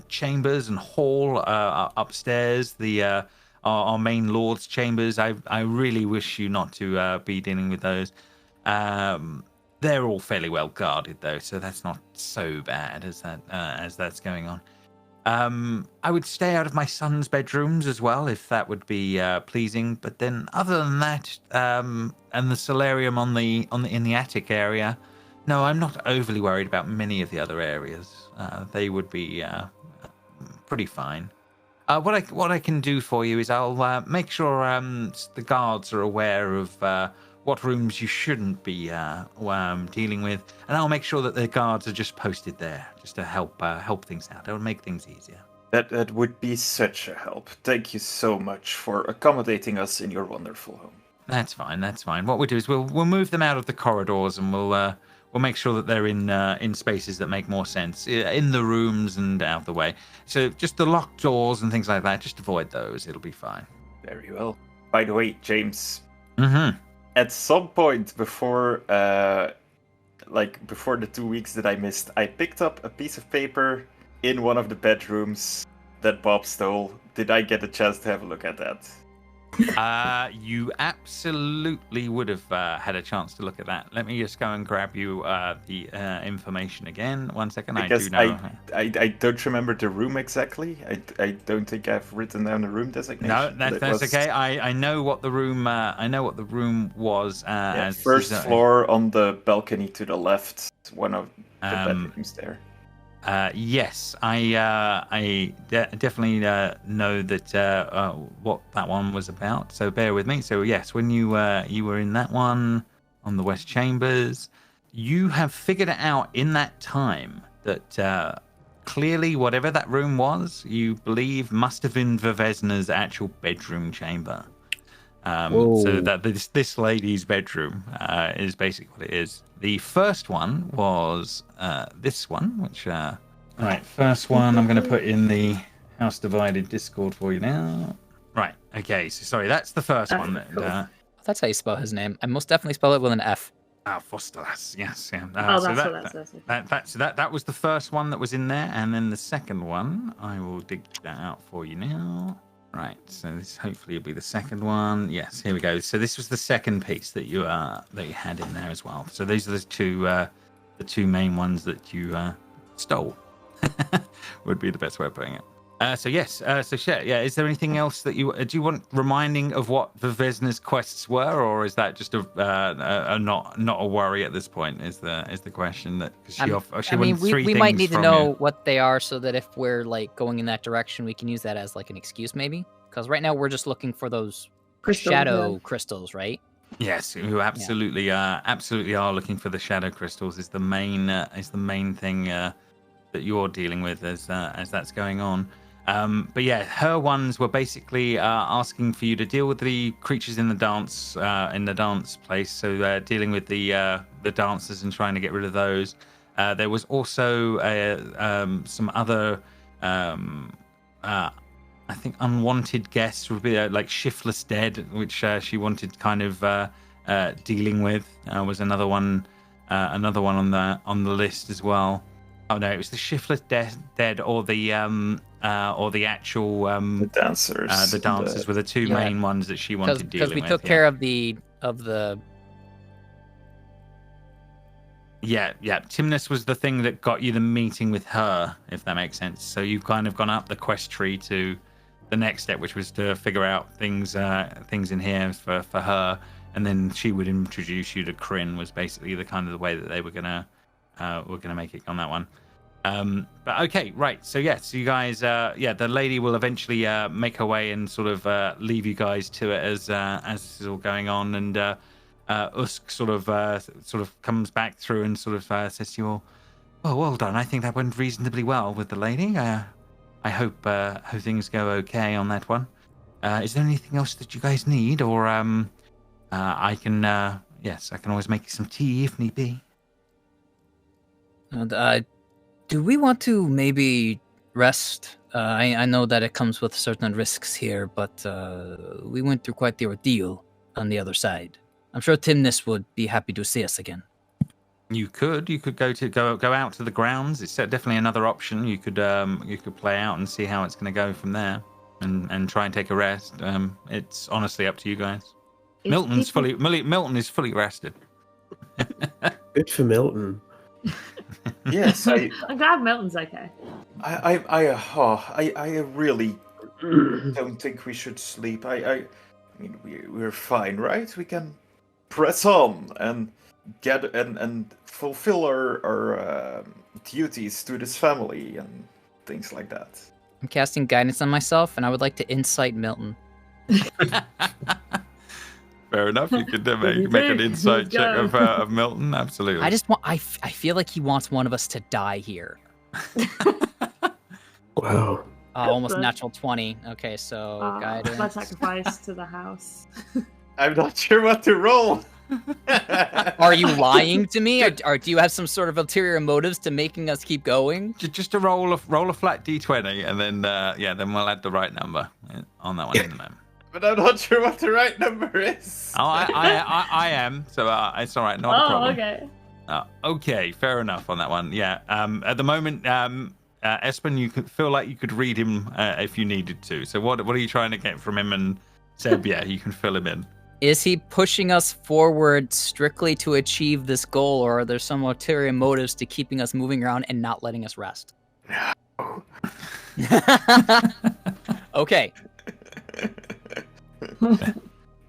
chambers and hall upstairs, our main lord's chambers. I really wish you not to be dealing with those. They're all fairly well guarded, though, so that's not so bad as that's going on. I would stay out of my son's bedrooms as well, if that would be pleasing. But then, other than that, and the solarium in the attic area, no, I'm not overly worried about many of the other areas. They would be pretty fine. What I can do for you is I'll make sure the guards are aware of what rooms you shouldn't be dealing with, and I'll make sure that the guards are just posted there, just to help things out. It'll make things easier. That would be such a help. Thank you so much for accommodating us in your wonderful home. That's fine. What we'll do is we'll move them out of the corridors, and we'll make sure that they're in spaces that make more sense, in the rooms and out of the way. So just the locked doors and things like that, just avoid those. It'll be fine. Very well. By the way, James. Mm-hmm. At some point before the 2 weeks that I missed, I picked up a piece of paper in one of the bedrooms that Bob stole. Did I get a chance to have a look at that? You absolutely would have had a chance to look at that. Let me just go and grab you the information again. 1 second. Because I do know. I don't remember the room exactly. I don't think I've written down the room designation. No, that's okay. I know what the room. I know what the room was. First floor on the balcony to the left. One of the bedrooms there. Yes, I definitely know that what that one was about. So bear with me. So yes, when you were in that one on the West Chambers, you have figured it out in that time that clearly whatever that room was, you believe must have been Vivesna's actual bedroom chamber. So that this lady's bedroom is basically what it is. The first one was this one, which right, first one I'm going to put in the House Divided Discord for you now. Right, okay, so sorry, that's the first one. That's how you spell his name. I most definitely spell it with an F. Fosterlas, yes, yeah. That was the first one that was in there, and then the second one, I will dig that out for you now. Right, so this hopefully will be the second one. Yes, here we go. So this was the second piece that you had in there as well. So these are the two main ones that you stole. Would be the best way of putting it. So yes, is there anything else that do you want reminding of what Vivesna's quests were, or is that just a not a worry at this point? Is the question that we might need to know what they are so that if we're like going in that direction, we can use that as like an excuse maybe. Because right now we're just looking for those shadow crystals, right? Yes, you absolutely are looking for the shadow crystals. Is the main thing you're dealing with as that's going on. But yeah, her ones were basically asking for you to deal with the creatures in the dance place. So dealing with the dancers and trying to get rid of those. There was also some other, I think, unwanted guests would be like shiftless dead, which she wanted kind of dealing with. Was another one on the list as well. Oh no, it was the shiftless dead or the actual the dancers. The dancers were the two main ones that she wanted dealing with. Because we took care of the. Yeah. Timnus was the thing that got you the meeting with her, if that makes sense. So you've kind of gone up the quest tree to the next step, which was to figure out things in here for her, and then she would introduce you to Kryn. Was basically the kind of the way that they were gonna make it on that one. But okay, right. So so you guys, the lady will eventually make her way and sort of leave you guys to it as this is all going on, and Usk sort of comes back through and sort of says to you all, "Well, well done. I think that went reasonably well with the lady. I hope things go okay on that one. Is there anything else that you guys need, or I can always make you some tea if need be." Do we want to maybe rest? I know that it comes with certain risks here, but we went through quite the ordeal on the other side. I'm sure Timnus would be happy to see us again. You could go out to the grounds. It's definitely another option. You could play out and see how it's going to go from there, and try and take a rest. It's honestly up to you guys. Milton is fully rested. Good for Milton. Yes, I'm glad Milton's okay. I really don't think we should sleep. I mean, we're fine, right? We can press on and get and fulfill our duties to this family and things like that. I'm casting guidance on myself, and I would like to insight Milton. Fair enough. You could make an insight check of Milton. Absolutely. I feel like he wants one of us to die here. Wow. Almost natural 20. Okay, so guidance. Blood sacrifice to the house. I'm not sure what to roll. Are you lying to me, or do you have some sort of ulterior motives to making us keep going? Just to roll a flat d20, and then then we'll add the right number on that one in the moment. But I'm not sure what the right number is. Oh, I am. So it's all right. Not a problem. Okay. Okay, fair enough on that one. Yeah. At the moment, Espen, you could feel like you could read him if you needed to. So what are you trying to get from him? And Seb, you can fill him in. Is he pushing us forward strictly to achieve this goal, or are there some ulterior motives to keeping us moving around and not letting us rest? No. Okay.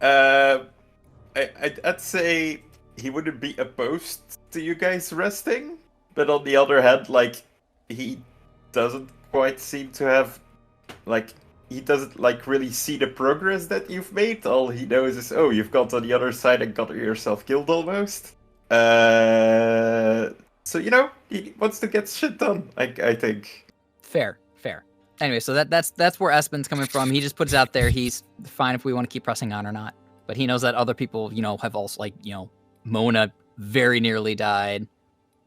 I'd say he wouldn't be opposed to you guys resting, but on the other hand, like, he doesn't quite seem to have, like, he doesn't really see the progress that you've made. All he knows is, oh, you've got on the other side and got yourself killed almost. So he wants to get shit done. I think. Fair. Anyway, so that's where Espen's coming from. He just puts out there he's fine if we want to keep pressing on or not. But he knows that other people, have also, Mona very nearly died.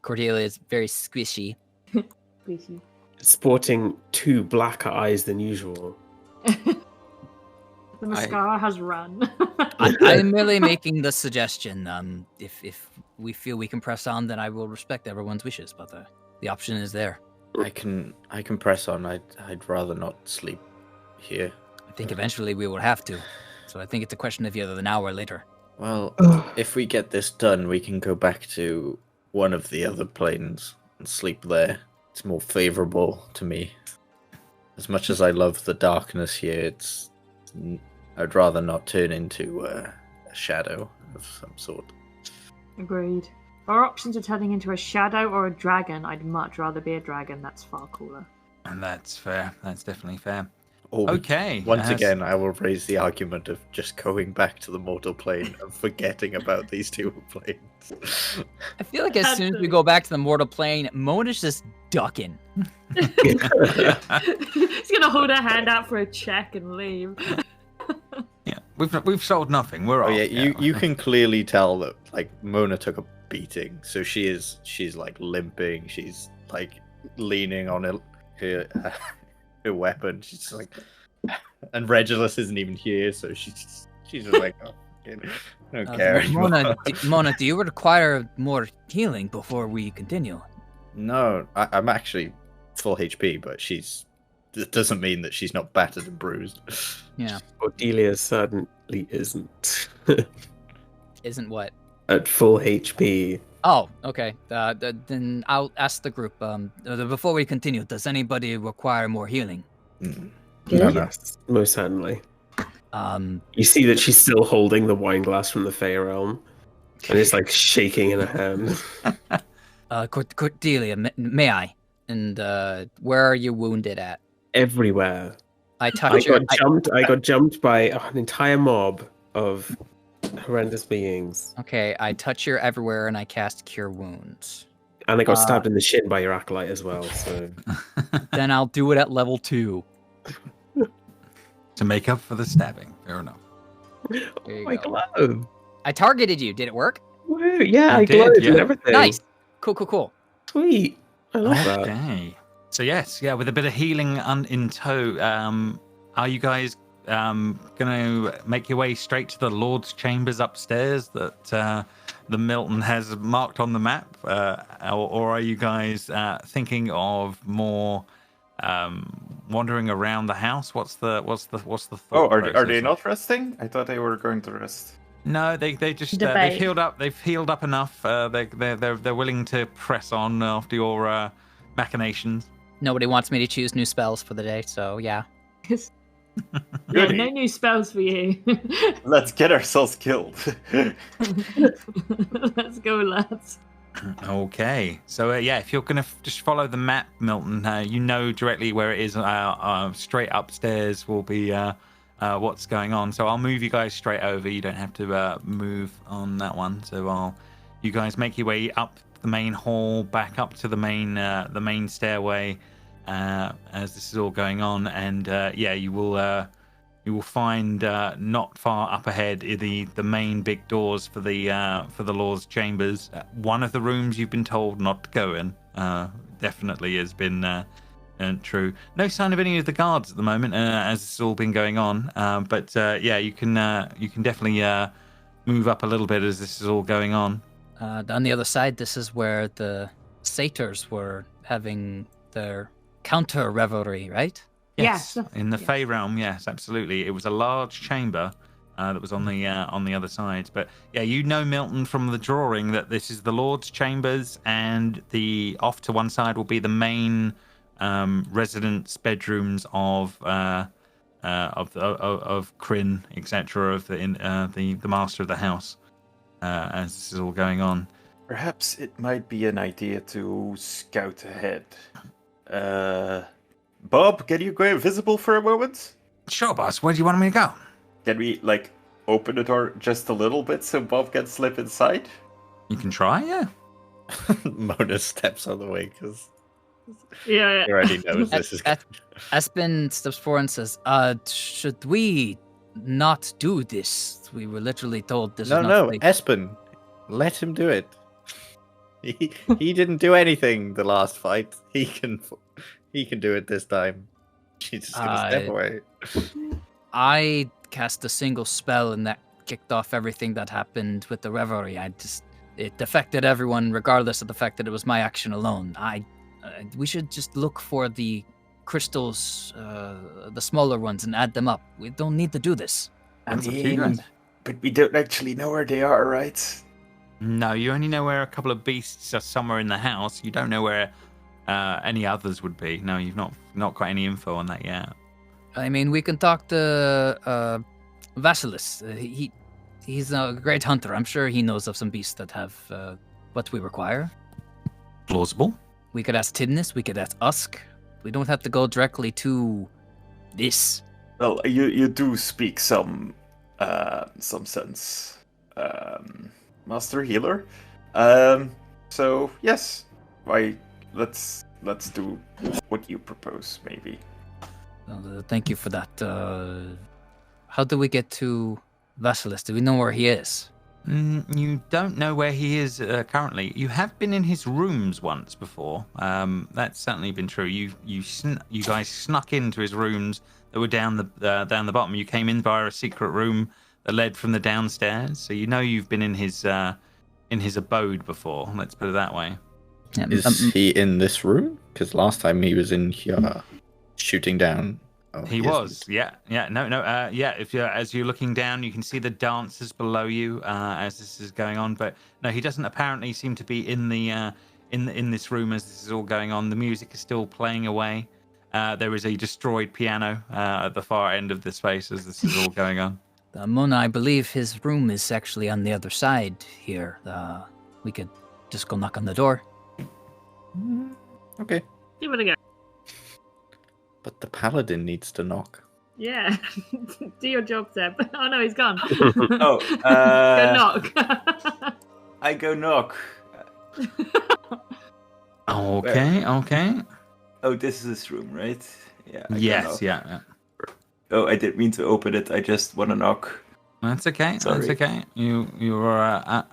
Cordelia is very squishy. Squishy. Sporting 2 blacker eyes than usual. The mascara has run. I'm merely making the suggestion. If we feel we can press on, then I will respect everyone's wishes. But the option is there. I can press on. I'd rather not sleep here. I think eventually we will have to. So I think it's a question of either now or later. Well, if we get this done, we can go back to one of the other planes and sleep there. It's more favorable to me. As much as I love the darkness here, I'd rather not turn into a shadow of some sort. Agreed. Our options are turning into a shadow or a dragon. I'd much rather be a dragon. That's far cooler. And that's fair. That's definitely fair. Okay. Once again, I will raise the argument of just going back to the mortal plane and forgetting about these 2 planes. I feel like as soon as we go back to the mortal plane, Mona's just ducking. He's gonna hold her hand out for a check and leave. Yeah, we've sold nothing. We're Oh off. yeah, you can clearly tell that like Mona took a beating, so she's like limping. She's like leaning on her weapon. She's like, and Regulus isn't even here, so she's just like, oh, I don't care. Mona, do you require more healing before we continue? No, I'm actually full HP, but that doesn't mean that she's not battered and bruised. Yeah. Cordelia certainly isn't. Isn't what? At full HP. Oh, okay. Then I'll ask the group. Before we continue, does anybody require more healing? No. Yes, most certainly. You see that she's still holding the wine glass from the Fey realm, and it's like shaking in her hand. Cordelia, may I? And where are you wounded at? Everywhere. I got jumped by an entire mob of horrendous beings. Okay, I touch your everywhere and I cast Cure Wounds. And I got stabbed in the shin by your acolyte as well. So Then I'll do it at level 2. To make up for the stabbing. Fair enough. There you my go. glove. I targeted you. Did it work? Woo, yeah, You I did, glowed yeah. and everything. Nice. Cool. Sweet. I love that. Okay. So yes, yeah, with a bit of healing in tow, are you guys gonna make your way straight to the Lord's chambers upstairs that the Milton has marked on the map, or are you guys thinking of more wandering around the house? What's the thought? Oh, are they process? not resting? I thought they were going to rest. No, they just they've Debate. healed up. They've healed up enough. They're willing to press on after your machinations. Nobody wants me to choose new spells for the day, so yeah. Yeah, Goody. no new spells for you. Let's get ourselves killed. Let's go, lads. Okay, so yeah, if you're gonna just follow the map, Milton, you know directly where it is. Straight upstairs will be what's going on. So I'll move you guys straight over. You don't have to move on that one. So you guys make your way up the main hall, back up to the main stairway, as this is all going on, and yeah, you will find not far up ahead the main big doors for the Lord's chambers. One of the rooms you've been told not to go in definitely has been true. No sign of any of the guards at the moment, as it's all been going on. But yeah, you can definitely move up a little bit as this is all going on. On the other side, this is where the satyrs were having their counter revelry, right? Yes, Yeah, in the yeah. Fey realm, yes, absolutely. It was a large chamber that was on the other side. But yeah, you know, Milton, from the drawing that this is the Lord's chambers, and the off to one side will be the main residence bedrooms of Kryn, etc., of the master of the house. As this is all going on. Perhaps it might be an idea to scout ahead. Bob, can you go invisible for a moment? Sure, boss. Where do you want me to go? Can we, like, open the door just a little bit so Bob can slip inside? You can try, yeah. Mona steps on the way because Yeah. he already knows this is. Espen steps forward and says, should we not do this? We were literally told this is not No, safe." Espen, let him do it. He didn't do anything the last fight. He can do it this time. She's just gonna step away. I cast a single spell and that kicked off everything that happened with the revelry. It affected everyone regardless of the fact that it was my action alone. We should just look for the crystals, the smaller ones, and add them up. We don't need to do this. That's up to you guys. But we don't actually know where they are, right? No, you only know where a couple of beasts are somewhere in the house. You don't know where any others would be. No, you've not got any info on that yet. I mean, we can talk to Vasilis. He's a great hunter. I'm sure he knows of some beasts that have what we require. Plausible. We could ask Tidnis. We could ask Usk. We don't have to go directly to this. Well, you do speak some sense, Master Healer. So yes, let's let's do what you propose, maybe. Thank you for that. How do we get to Vasilis? Do we know where he is? You don't know where he is currently. You have been in his rooms once before. That's certainly been true. You guys snuck into his rooms that were down the bottom. You came in via a secret room that led from the downstairs. So you know you've been in his abode before. Let's put it that way. Yeah, Is he in this room? Because last time he was in here shooting down. Oh, he was, yeah. If you're, as you're looking down, you can see the dancers below you as this is going on. But no, he doesn't apparently seem to be in the in this room as this is all going on. The music is still playing away. There is a destroyed piano at the far end of the space as this is all going on. Mona, I believe his room is actually on the other side here. We could just go knock on the door. Okay. Give it a go. But the paladin needs to knock. Yeah. Do your job, Seb. Oh no, he's gone. Oh, Go knock. I go knock. Okay. Oh, this is this room, right? Yeah. I go Yes, knock. yeah. Oh, I didn't mean to open it. I just want to knock. That's okay. Sorry. That's okay. You're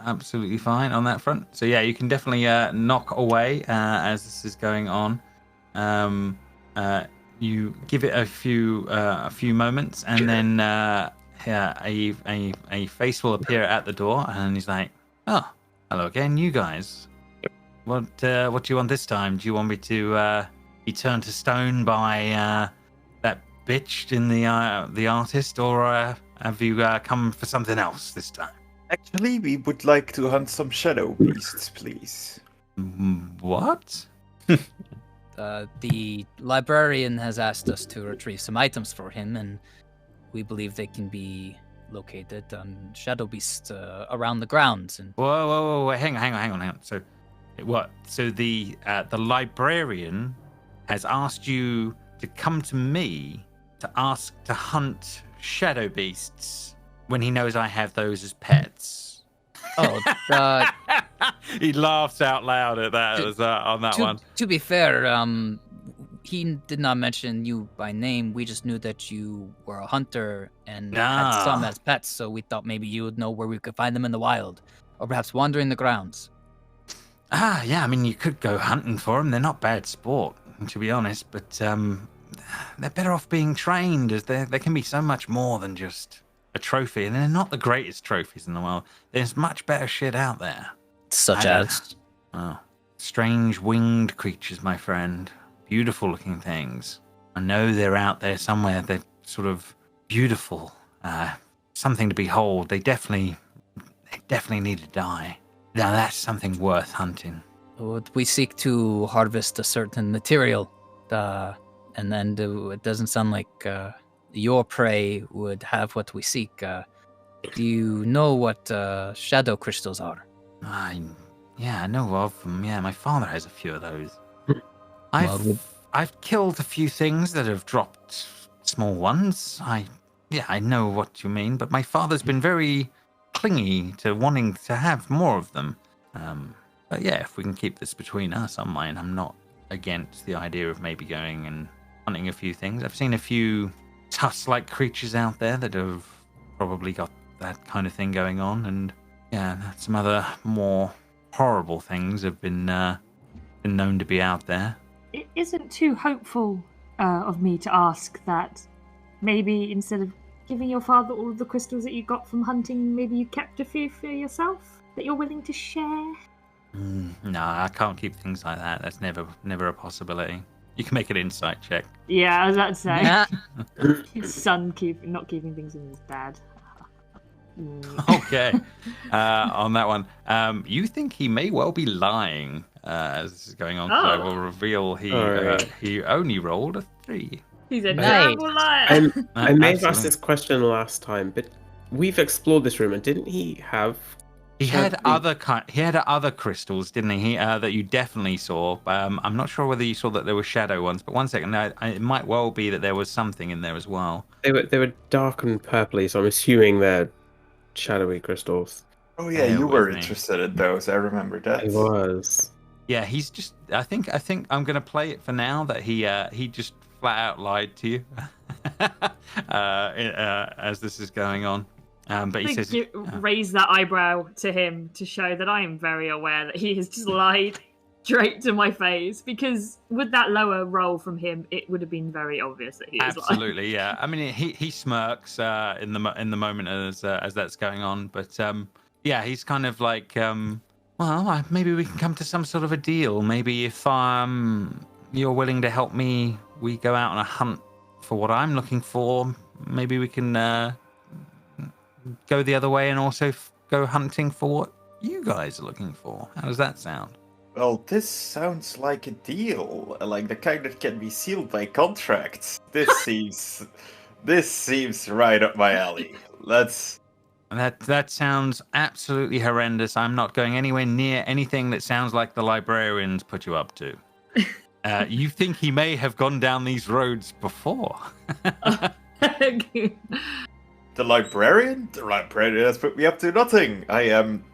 absolutely fine on that front. So yeah, you can definitely knock away as this is going on. You give it a few moments, and then a face will appear at the door, and he's like, "Oh, hello again, you guys. What do you want this time? Do you want me to be turned to stone by that bitch in the artist, or have you come for something else this time?" Actually, we would like to hunt some shadow beasts, please. What? The librarian has asked us to retrieve some items for him, and we believe they can be located on shadow beasts around the grounds. And Whoa! Hang on. So, what? So the librarian has asked you to come to me to ask to hunt shadow beasts when he knows I have those as pets. He laughs out loud at that on that one. To be fair, he did not mention you by name. We just knew that you were a hunter and had some as pets, so we thought maybe you would know where we could find them in the wild, or perhaps wandering the grounds. Yeah. I mean, you could go hunting for them. They're not bad sport, to be honest, but they're better off being trained, as there can be so much more than just a trophy, and they're not the greatest trophies in the world. There's much better shit out there. Such as? Oh, strange winged creatures, my friend. Beautiful looking things. I know they're out there somewhere. They're sort of beautiful. Something to behold. They definitely need to die. Now that's something worth hunting. We seek to harvest a certain material, and then it doesn't sound like your prey would have what we seek. Do you know what shadow crystals are? I know of them. Yeah, my father has a few of those. I've killed a few things that have dropped small ones. I know what you mean, but my father's been very clingy to wanting to have more of them. But yeah, if we can keep this between us, I'm not against the idea of maybe going and hunting a few things. I've seen a few tusk-like creatures out there that have probably got that kind of thing going on, and yeah, some other more horrible things have been known to be out there. It isn't too hopeful of me to ask that maybe instead of giving your father all of the crystals that you got from hunting, maybe you kept a few for yourself that you're willing to share? No, I can't keep things like that. That's never a possibility. You can make an insight check. Yeah, I was about to say. His son not keeping things in his dad. Okay. On that one, you think he may well be lying as this is going on. So I will reveal he only rolled a 3. He's a terrible liar. I may have asked this question last time, but we've explored this room, and didn't he have? He had other crystals, didn't he? That you definitely saw. I'm not sure whether you saw that there were shadow ones, but one second, it might well be that there was something in there as well. They were dark and purpley, so I'm assuming they're shadowy crystals. Oh yeah, you were interested in those. I remember that. I was. Yeah, he's just. I think I'm gonna play it for now that he just flat out lied to you as this is going on. But he says, raise that eyebrow to him to show that I am very aware that he has just lied straight to my face. Because with that lower roll from him, it would have been very obvious that he was lying. absolutely, yeah. I mean, he smirks in the moment as that's going on, but yeah, he's kind of like, well, maybe we can come to some sort of a deal. Maybe if you're willing to help me, we go out on a hunt for what I'm looking for. Maybe we can go the other way and also go hunting for what you guys are looking for. How does that sound? Well, this sounds like a deal, like the kind that can be sealed by contract. This seems right up my alley. That sounds absolutely horrendous. I'm not going anywhere near anything that sounds like the librarians put you up to. You think he may have gone down these roads before? The librarian? The librarian has put me up to nothing. I am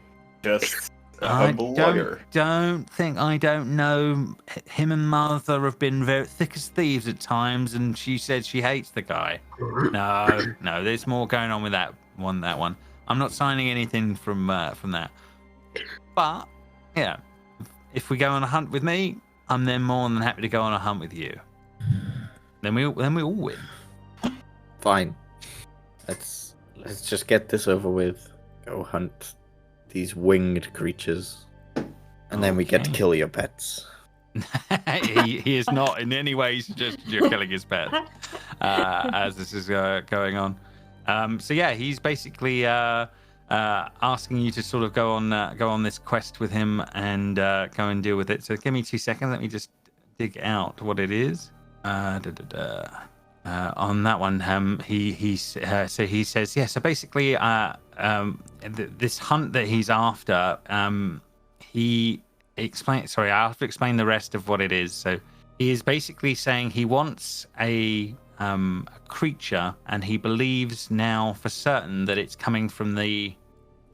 just a humble lawyer. I don't know. Him and Mother have been very thick as thieves at times, and she said she hates the guy. No, there's more going on with that one. I'm not signing anything from that. But yeah, if we go on a hunt with me, I'm then more than happy to go on a hunt with you. Then we all win. Fine. Let's just get this over with. Go hunt these winged creatures, and then we get to kill your pets. he is not in any way suggested you're killing his pet as this is going on. So yeah, he's basically asking you to sort of go on this quest with him and go and deal with it. So give me 2 seconds. Let me just dig out what it is. On that one, he says, yeah. So basically, this hunt that he's after, he explains. Sorry, I have to explain the rest of what it is. So he is basically saying he wants a creature, and he believes now for certain that it's coming from the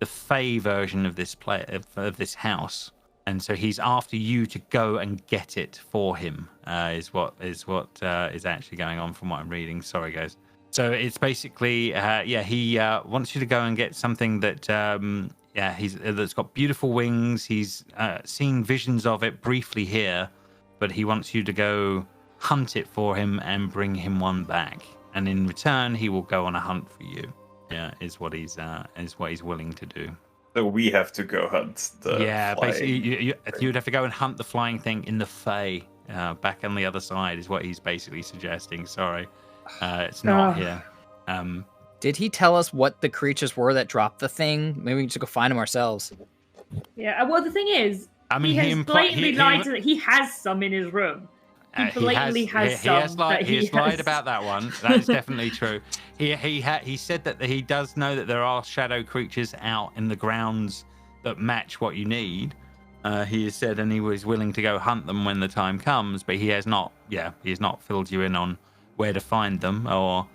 Fey version of this of this house. And so he's after you to go and get it for him. Is what is actually going on from what I'm reading. Sorry, guys. So it's basically, he wants you to go and get something that, that's got beautiful wings. He's seen visions of it briefly here, but he wants you to go hunt it for him and bring him one back. And in return, he will go on a hunt for you. Yeah, is what he's willing to do. So we have to go hunt the basically you'd have to go and hunt the flying thing in the Fey, back on the other side is what he's basically suggesting. Sorry, it's not here. Did he tell us what the creatures were that dropped the thing? Maybe we can just go find them ourselves. Yeah, well, the thing is, I mean, he has blatantly lied to that he has some in his room. He blatantly has some. He has lied about that one. That is definitely true. He said that he does know that there are shadow creatures out in the grounds that match what you need. He has said, and he was willing to go hunt them when the time comes. But he has not filled you in on where to find them or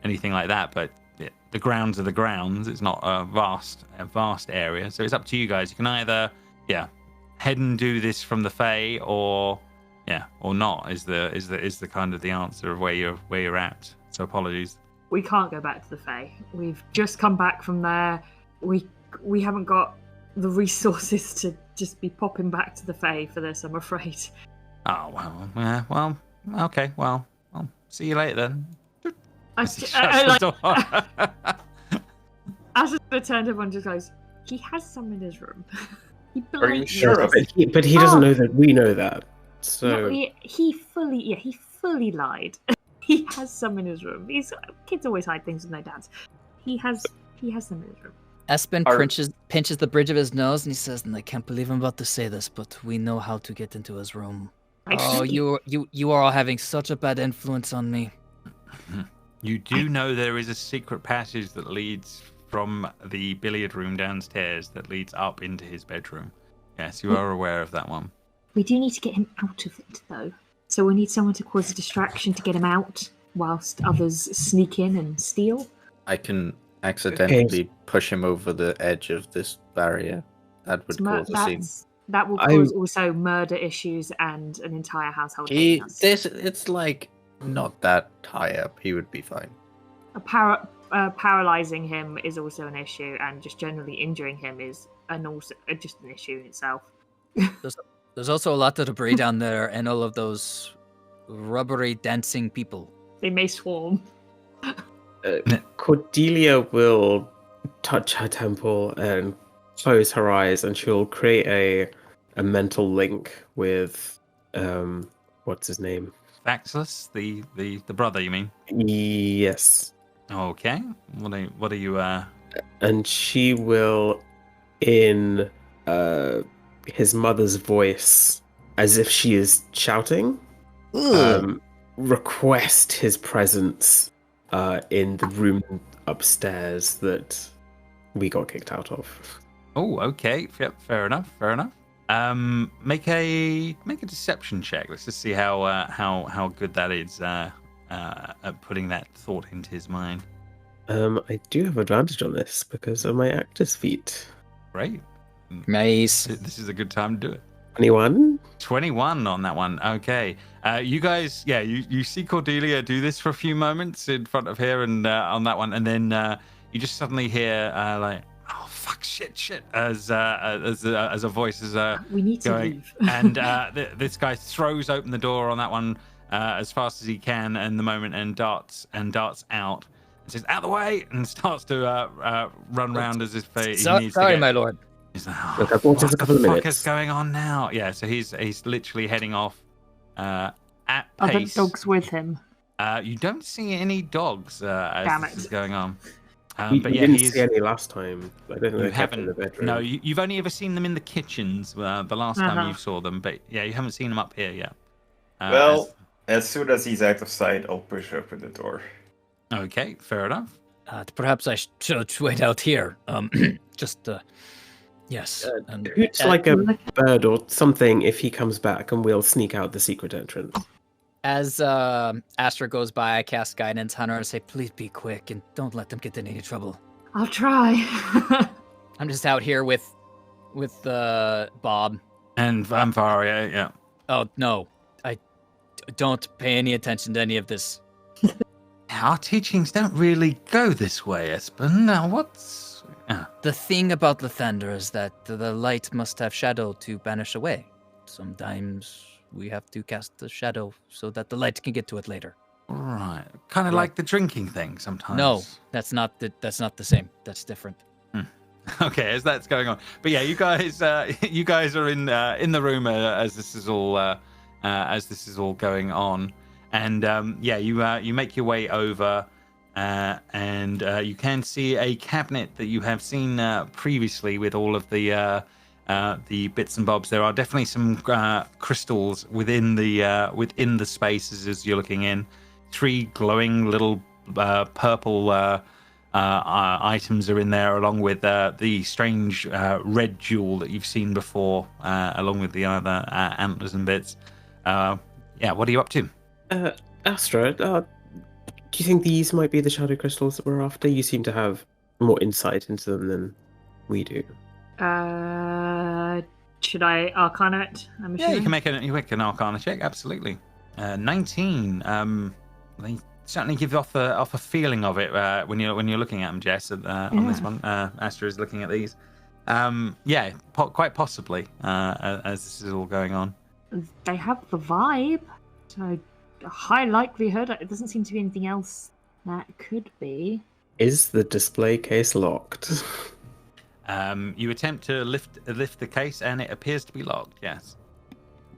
anything like that. But the grounds are the grounds. It's not a vast area. So it's up to you guys. You can either head and do this from the Fey or not is the kind of the answer of where you're at. So apologies. We can't go back to the Fae. We've just come back from there. We haven't got the resources to just be popping back to the Fae for this, I'm afraid. Oh well, okay. Well, I'll see you later then. As I turned to everyone, just goes, he has some in his room. Are you sure of it? But he doesn't know that we know that. So no, he fully lied. He has some in his room. Kids always hide things with their dads. He has some in his room. Espen pinches the bridge of his nose and he says, and I can't believe I'm about to say this, but we know how to get into his room. You are all having such a bad influence on me. You do know there is a secret passage that leads from the billiard room downstairs that leads up into his bedroom. Yes, you are aware of that one. We do need to get him out of it, though. So we need someone to cause a distraction to get him out, whilst others sneak in and steal. I can accidentally push him over the edge of this barrier. That would cause a scene. That will cause also murder issues and an entire household hating us. It's like not that high up. He would be fine. Paralyzing him is also an issue, and just generally injuring him is just an issue in itself. There's also a lot of debris down there, and all of those rubbery dancing people. They may swarm. Cordelia will touch her temple and close her eyes, and she'll create a mental link with what's his name? Vaxilus, the brother, you mean? Yes. Okay. What are you? And she will, in his mother's voice, as if she is shouting, request his presence in the room upstairs that we got kicked out of. Oh, okay. Yep. Fair enough. Make a deception check. Let's just see how good that is at putting that thought into his mind. I do have advantage on this because of my actor's feat. Great. Nice. This is a good time to do it. 21 on that one. Okay. You guys, you see Cordelia do this for a few moments in front of here and on that one, and then you just suddenly hear like, oh fuck, shit, as a voice is we need to going, leave. and this guy throws open the door on that one as fast as he can in the moment and darts out and says, out the way, and starts to run round as if he needs to Sorry, get... my lord. He's like, Look, I've walked what a couple of the fuck minutes. is going on now? Yeah, so he's literally heading off at Are the pace. dogs with him? You don't see any dogs as Damn this it. is going on. We But yeah, didn't he's... see any last time. I don't know You they kept in the haven't. bedroom. No, you've only ever seen them in the kitchens the last time you saw them. But yeah, you haven't seen them up here yet. As soon as he's out of sight, I'll push open the door. Okay, fair enough. Perhaps I should wait out here. Yes. Hoots like a bird or something if he comes back, and we'll sneak out the secret entrance. As Astra goes by, I cast guidance on her and say, please be quick and don't let them get in any trouble. I'll try. I'm just out here with Bob. And Varia, yeah. Oh, no. I don't pay any attention to any of this. Our teachings don't really go this way, Espen. Now, what's... The thing about Lathander is that the light must have shadow to banish away. Sometimes we have to cast the shadow so that the light can get to it later. Right. Kind of like the drinking thing sometimes. No, that's not the same. That's different. Okay, as that's going on. But yeah, you guys are in the room as this is all going on. And you make your way over, and you can see a cabinet that you have seen previously with all of the bits and bobs. There are definitely some crystals within the spaces as you're looking in. 3 glowing little purple items are in there, along with the strange red jewel that you've seen before, along with the other antlers and bits. What are you up to? Astra, do you think these might be the shadow crystals that we're after? You seem to have more insight into them than we do. Should I Arcana it? I'm Yeah, you can make an Arcana check. Absolutely. 19. They certainly give off a feeling of it when you're looking at them, Jess. On this one, Astra is looking at these. Quite possibly as this is all going on. They have the vibe, so a high likelihood. It doesn't seem to be anything else that could be. Is the display case locked? You attempt to lift the case, and it appears to be locked. Yes.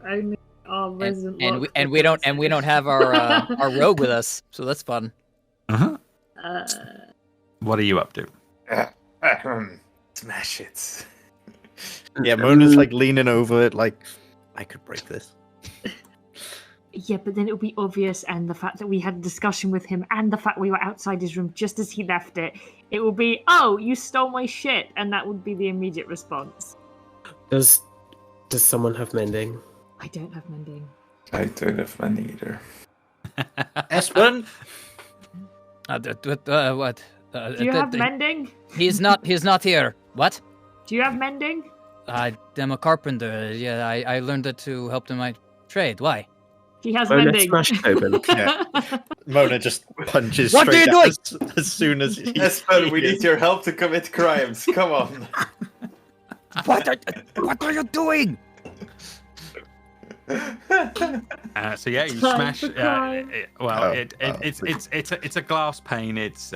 Only our resident and we don't have our rogue with us, so that's fun. What are you up to? Smash it. Yeah, Mona's like leaning over it, like I could break this. Yeah, but then it would be obvious, and the fact that we had a discussion with him, and the fact we were outside his room just as he left it, it will be, oh, you stole my shit, and that would be the immediate response. Does someone have mending? I don't have mending. I don't have mending either. Espen? What? Do you have mending? He's not here. What? Do you have mending? I'm a carpenter. Yeah, I learned it to help in my trade. Why? He has Mona mending. smashed open. Mona just punches What are straight you out as soon as he... Espen, we need your help to commit crimes. Come on. What are you doing? So yeah, you Time smash. for crime. It's a glass pane. It's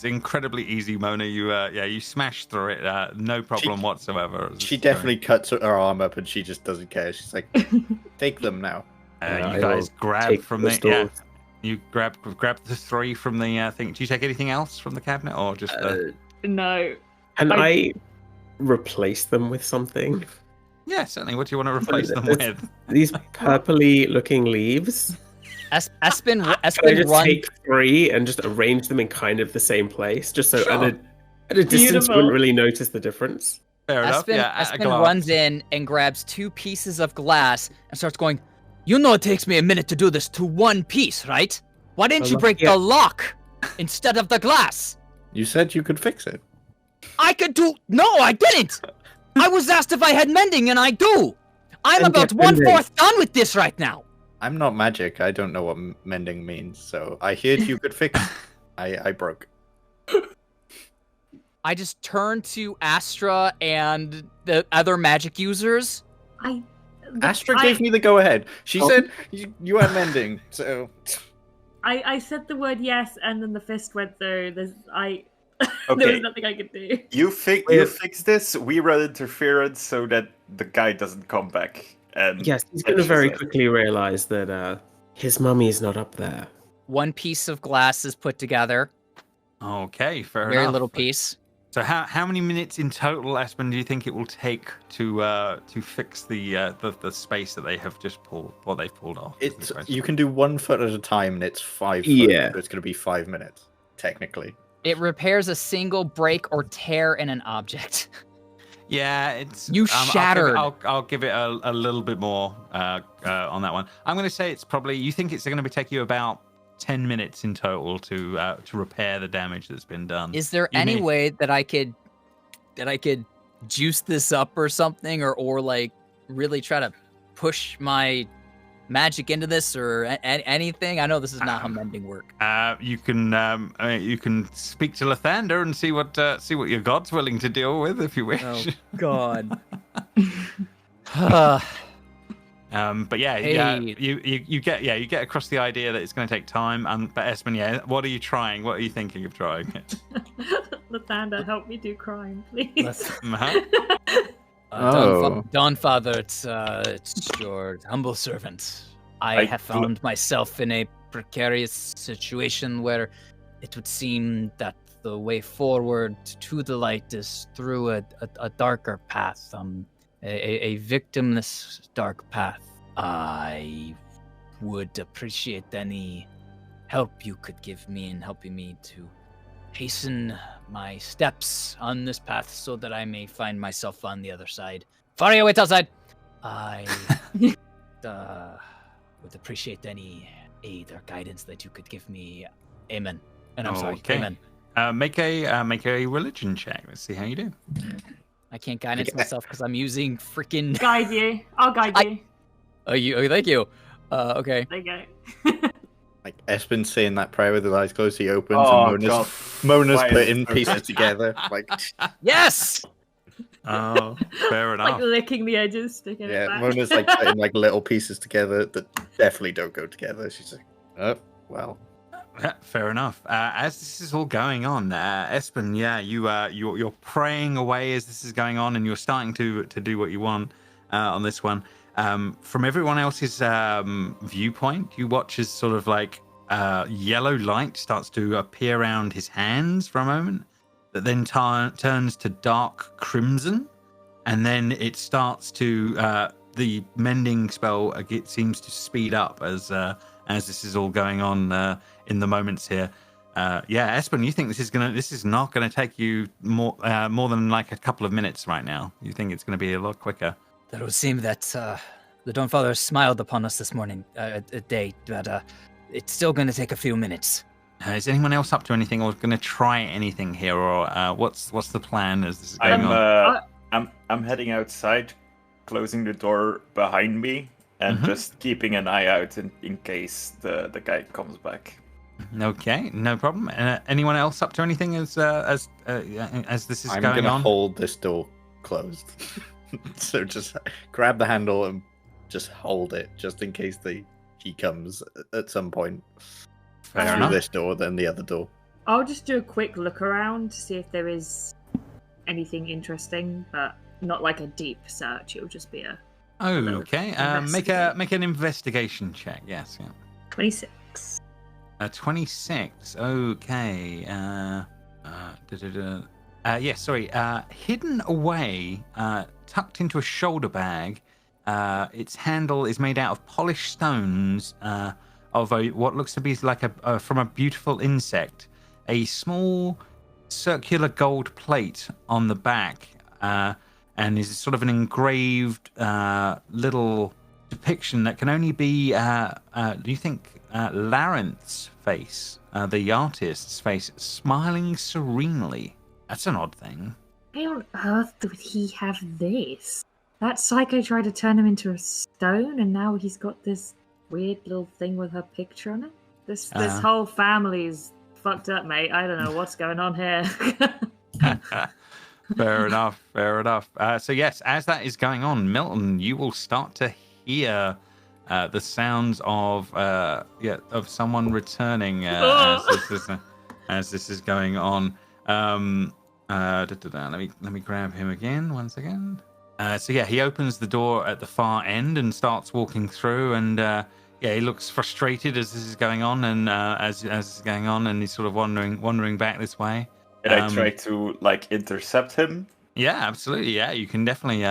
incredibly easy, Mona. You smash through it. No problem whatsoever. She definitely cuts her arm up and she just doesn't care. She's like, take them now. You guys grab from the You grab the 3 from the thing. Do you take anything else from the cabinet or just the? No. Can I replace them with something? Yeah, certainly. What do you want to replace them with? These purpley looking leaves. Espen Can I just runs. take 3 and just arrange them in kind of the same place, just so Sure. at a distance you Beautiful. wouldn't really notice the difference? Fair enough. Yeah, Espen runs in and grabs 2 pieces of glass and starts going, "You know it takes me a minute to do this to one piece, right? Why didn't you break the lock instead of the glass?" You said you could fix it. I could do... No, I didn't! I was asked if I had mending, and I do! I'm And about get mending. 1/4 done with this right now! I'm not magic. I don't know what mending means. So I heard you could fix it. I broke. I just turned to Astra and the other magic users. Astra gave me the go-ahead. She said you are mending, so... I said the word yes, and then the fist went through. There Okay, was nothing I could do. you fix this. We run interference so that the guy doesn't come back. And Yes, he's going to very quickly realize that his mummy's not up there. 1 piece of glass is put together. Okay, fair Very enough. little piece. So how many minutes in total, Espen, do you think it will take to fix the space that they have just pulled? What they've pulled off? You can do 1 foot at a time, and it's 5 foot. Yeah. So it's going to be 5 minutes, technically. It repairs a single break or tear in an object. Yeah, it's shattered. I'll give it a little bit more on that one. I'm going to say it's probably. You think it's going to take you about 10 minutes in total to repair the damage that's been done. Is there any way that I could juice this up or something, or like really try to push my magic into this or anything? I know this is not how mending work. You can speak to Lathander and see what your god's willing to deal with if you wish. Oh God. But yeah, Hey. you get across the idea that it's going to take time. But Espen, what are you trying? What are you thinking of trying? Lathander, help me do crime, please. Dawnfather, it's your humble servant. I have found myself in a precarious situation where it would seem that the way forward to the light is through a darker path, a victimless dark path. I would appreciate any help you could give me in helping me to hasten my steps on this path so that I may find myself on the other side. Faria, wait outside! I would appreciate any aid or guidance that you could give me. Amen. And I'm sorry, amen. Make a religion check. Let's see how you do. I can't guidance myself because I'm using freaking... Guide you. I'll guide you. Oh, thank you. Okay. There you go. Like Espen saying that prayer with his eyes closed, he opens Oh, and Mona's Why putting is- pieces together. Like, Yes! Oh, fair enough. Like licking the edges, sticking it yeah, back. Mona's like putting like little pieces together that definitely don't go together. She's like, oh, well. Yeah, fair enough. As this is all going on, Espen, you're praying away as this is going on, and you're starting to do what you want on this one. From everyone else's viewpoint, you watch as sort of like yellow light starts to appear around his hands for a moment, that then turns to dark crimson, and then it starts to the mending spell it seems to speed up as this is all going on in the moments here. Espen, you think this is not gonna take you more than like a couple of minutes right now? You think it's gonna be a lot quicker? It would seem that the Dawnfather smiled upon us this morning, day, but it's still going to take a few minutes. Is anyone else up to anything or going to try anything here, or what's the plan as this is going on? I'm heading outside, closing the door behind me, and just keeping an eye out in case the guy comes back. Okay, no problem. Anyone else up to anything as this is I'm going gonna on? hold this door closed. So just grab the handle and just hold it, just in case he comes at some point. Fair Through enough. this door, then the other door. I'll just do a quick look around to see if there is anything interesting, but not like a deep search. It'll just be a Okay, make an investigation check. Yes, yeah. 26. 26. Okay. Hidden away, tucked into a shoulder bag. Its handle is made out of polished stones of what looks to be like from a beautiful insect. A small circular gold plate on the back, and is sort of an engraved little depiction that can only be, do you think, Larenth's face, the artist's face, smiling serenely. That's an odd thing. Why on earth would he have this? That psycho tried to turn him into a stone, and now he's got this weird little thing with her picture on it. This whole family's fucked up, mate. I don't know what's going on here. Fair enough. So yes, as that is going on, Milton, you will start to hear the sounds of someone returning as this is going on. Let me grab him again once again. He opens the door at the far end and starts walking through, and he looks frustrated as this is going on, and as it's going on, and he's sort of wandering back this way. And I try to intercept him. Yeah, absolutely. Yeah, you can definitely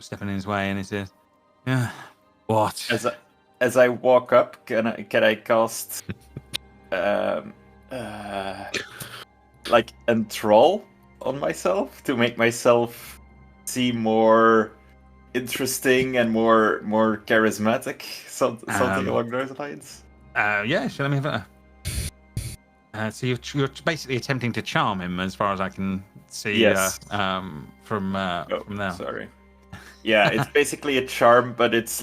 step in his way, and he says, "Yeah, what?" As I walk up, can I cast enthrall on myself to make myself seem more interesting and more charismatic, something along those lines? Yeah, sure. Let me have a. So you're basically attempting to charm him, as far as I can see. Yes. From there. Sorry. Yeah, it's basically a charm, but it's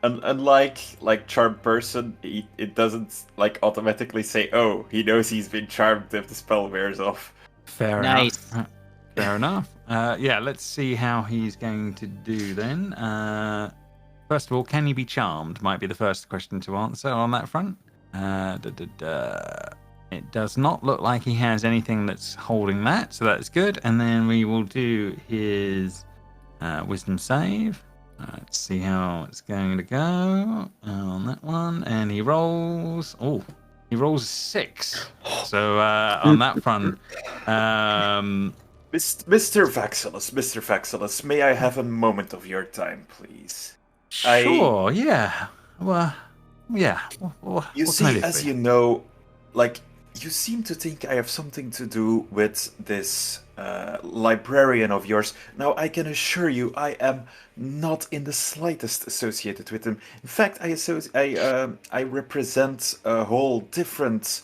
unlike charmed person, it doesn't automatically say, "Oh, he knows he's been charmed" if the spell wears off. Fair Nice. enough. Fair enough. Let's see how he's going to do then. First of all, can you be charmed? Might be the first question to answer on that front. It does not look like he has anything that's holding that, so that's good. And then we will do his wisdom save. Let's see how it's going to go on that one. And he rolls. Oh, he rolls a 6. So on that front, Mr. Vaxilus, may I have a moment of your time, please? Sure. Yeah. Well, yeah. You see, as you know, you seem to think I have something to do with this librarian of yours. Now, I can assure you, I am not in the slightest associated with him. In fact, I represent a whole different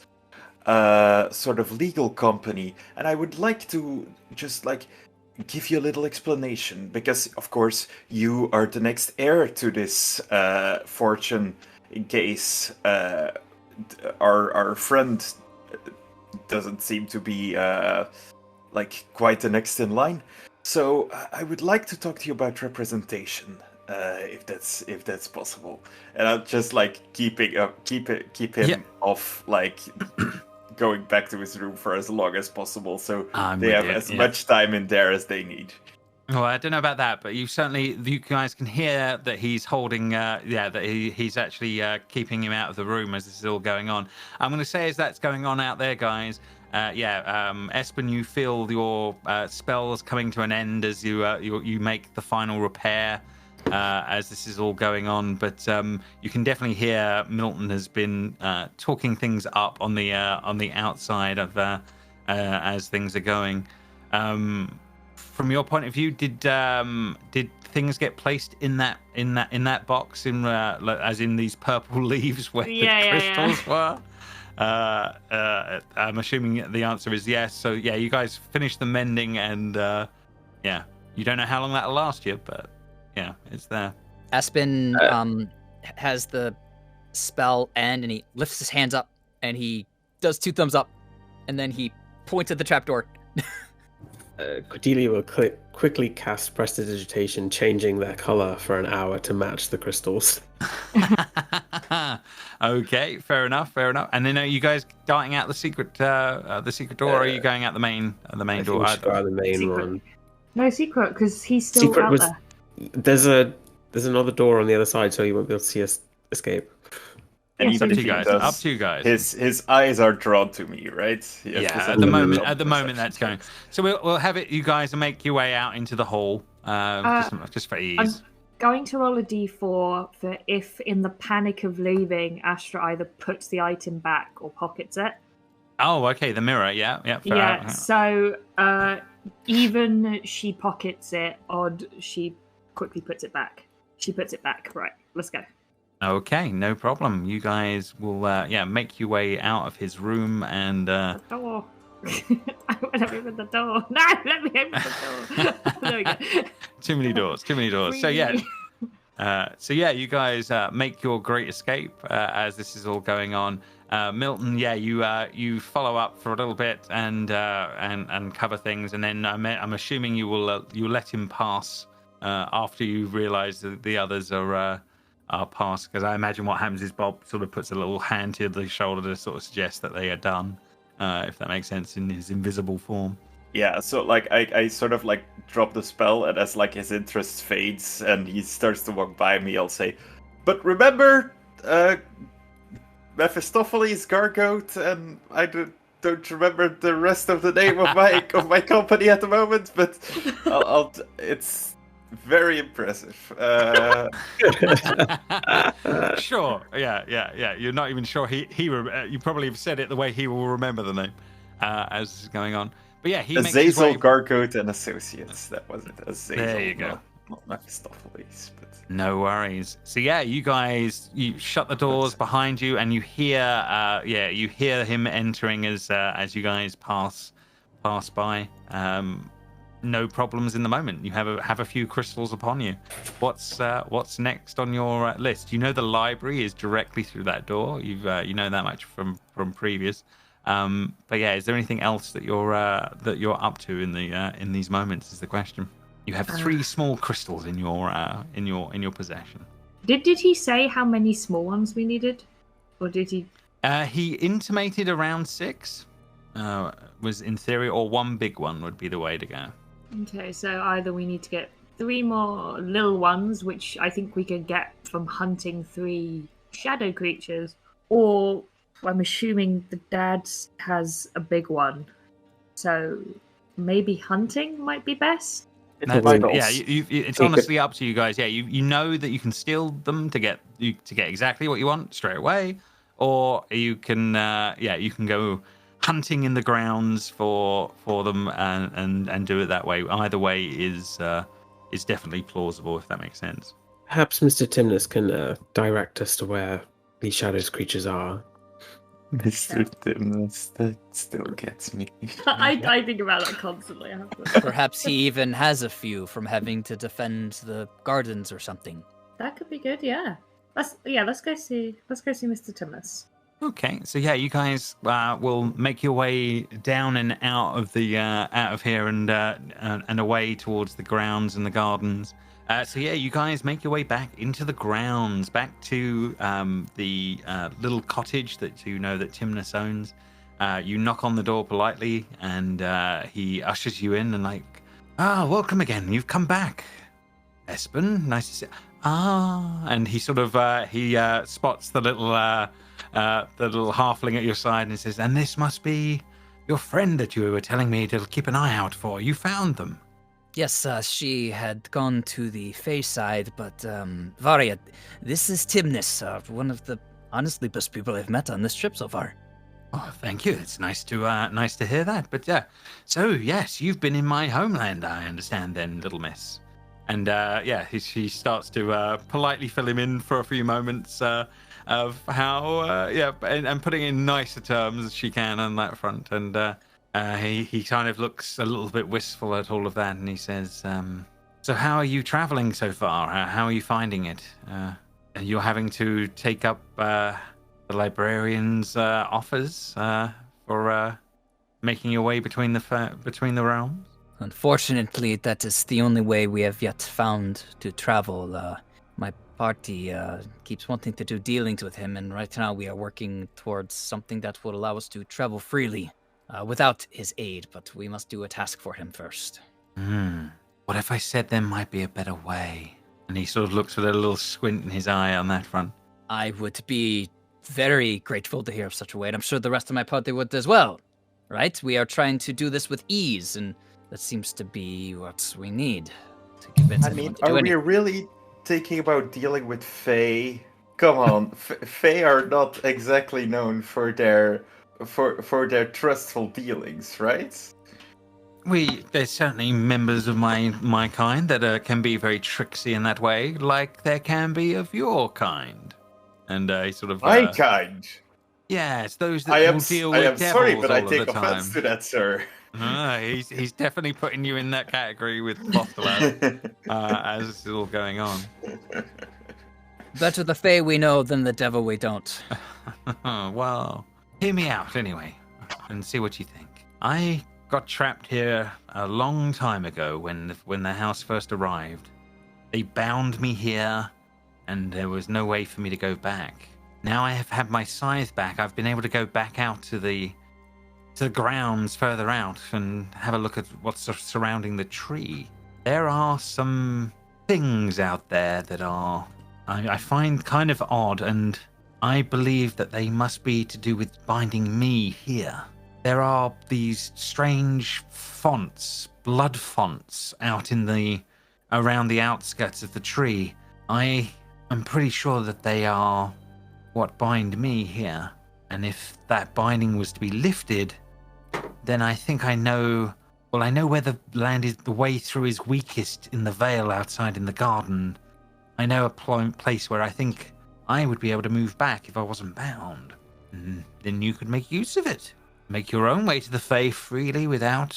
sort of legal company, and I would like to just give you a little explanation, because of course you are the next heir to this fortune, in case our friend doesn't seem to be quite the next in line. So I would like to talk to you about representation, if that's possible. And I'll just keep him off going back to his room for as long as possible, so they have as much time in there as they need. Well, I don't know about that, but you guys can hear that he's holding, that he's actually keeping him out of the room as this is all going on. I'm going to say as that's going on out there, guys, Espen, you feel your spells coming to an end as you make the final repair as this is all going on. But you can definitely hear Milton has been talking things up on the outside of as things are going. From your point of view, did things get placed in that box as in these purple leaves where the crystals were? I'm assuming the answer is yes. So yeah, you guys finish the mending and yeah, you don't know how long that'll last you, but yeah, it's there. Espen has the spell end, and he lifts his hands up, and he does 2 thumbs up, and then he points at the trapdoor. Cordelia will quickly cast prestidigitation, changing their color for an hour to match the crystals. Okay, fair enough. And then are you guys darting out the secret door, or are you going out the main door? I think we should go out the main Secret. one. No secret, because he's still Secret out was there. there's another door on the other side, so you won't be able to see us escape. And Yes, even Up if to you he guys. does, Up to you guys. his eyes are drawn to me, right? Yeah, Yes, at the moment that's going. So we'll have it. You guys make your way out into the hall, just for ease. I'm going to roll a d4 for if, in the panic of leaving, Astra either puts the item back or pockets it. Oh, okay, the mirror. Yeah. Fair. Yeah, so even she pockets it, odd, she quickly puts it back. She puts it back. Right, let's go. Okay, no problem. You guys will, make your way out of his room and. Door. I want to open the door. No, let me open the door. There we go. Too many doors. So yeah, you guys make your great escape as this is all going on. Milton, you follow up for a little bit and cover things, and then I'm assuming you will let him pass after you realise that the others are past, because I imagine what happens is Bob sort of puts a little hand to the shoulder to sort of suggest that they are done, if that makes sense, in his invisible form. Yeah, so like I sort of like drop the spell, and as like his interest fades and he starts to walk by me, I'll say, "But remember, Mephistopheles, Gargote, and I don't remember the rest of the name of my company at the moment, but I'll it's very impressive." Sure. Yeah. You're not even sure you probably have said it the way he will remember the name as this is going on. But yeah, he makes his Azazel, way. Gargote, and Associates. That was it. Azazel. There you go. Not Mephistopheles, but No worries. So yeah, you guys, you shut the doors behind you, and you hear him entering as you guys pass by. No problems in the moment. You have a few crystals upon you. What's next on your list? You know the library is directly through that door. You know that much from previous. But yeah, is there anything else that you're up to in these moments? Is the question. You have 3 small crystals in your possession. Did he say how many small ones we needed, or did he? He intimated around 6. Was in theory, or 1 big one would be the way to go. Okay, so either we need to get 3 more little ones, which I think we could get from hunting 3 shadow creatures, or I'm assuming the dad has a big one, so maybe hunting might be best. It's honestly up to you guys. Yeah, you know that you can steal them to get exactly what you want straight away, or you can go hunting in the grounds for them and do it that way. Either way is definitely plausible, if that makes sense. Perhaps Mr. Timnus can direct us to where these shadows creatures are. Mr. Timnus, that still gets me. I think about that constantly. I have to. Perhaps he even has a few from having to defend the gardens or something. That could be good. Yeah. Let's go see Mr. Timnus. Okay, so yeah, you guys will make your way down and out of here and away towards the grounds and the gardens. So yeah, you guys make your way back into the grounds, back to the little cottage that you know that Timnus owns. You knock on the door politely, and he ushers you in and like, welcome again. You've come back, Espen. Nice to see. And he sort of he spots the little halfling at your side and says, "And this must be your friend that you were telling me to keep an eye out for. You found them." Yes, she had gone to the Fae side, but Varia, this is Timnus, one of the honestly best people I've met on this trip so far. Oh, thank you. It's nice to hear that. But so yes, you've been in my homeland, I understand, then, little miss. And she starts to politely fill him in for a few moments of how and putting in nicer terms as she can on that front. And He kind of looks a little bit wistful at all of that, and he says, "So how are you traveling so far? How are you finding it? You're having to take up the librarian's offers for making your way between the realms?" Unfortunately, that is the only way we have yet found to travel. My party keeps wanting to do dealings with him, and right now we are working towards something that will allow us to travel freely without his aid, but we must do a task for him first. What if I said there might be a better way? And he sort of looks with a little squint in his eye on that front. I would be very grateful to hear of such a way, and I'm sure the rest of my party would as well, right? We are trying to do this with ease, and that seems to be what we need to convince everyone to do are we anything. really thinking about dealing with Fae? Come on, Fae are not exactly known for their trustful dealings, right? There's certainly members of my kind that can be very tricksy in that way, like there can be of your kind. And he sort of My kind. Yeah, it's those that will deal with devils sorry, but I all take of the offense time. to that, sir. He's definitely putting you in that category with Lothal as this is all going on. Better the Fae we know than the devil we don't. Well, hear me out anyway, and see what you think. I got trapped here a long time ago when the house first arrived. They bound me here, and there was no way for me to go back. Now I have had my scythe back. I've been able to go back out to the grounds further out and have a look at what's surrounding the tree. There are some things out there that I find kind of odd, and I believe that they must be to do with binding me here. There are these strange fonts, blood fonts, out around the outskirts of the tree. I am pretty sure that they are what bind me here. And if that binding was to be lifted, then I think I know where the way through is weakest in the vale outside in the garden. I know a place where I think I would be able to move back if I wasn't bound. And then you could make use of it. Make your own way to the Fae freely without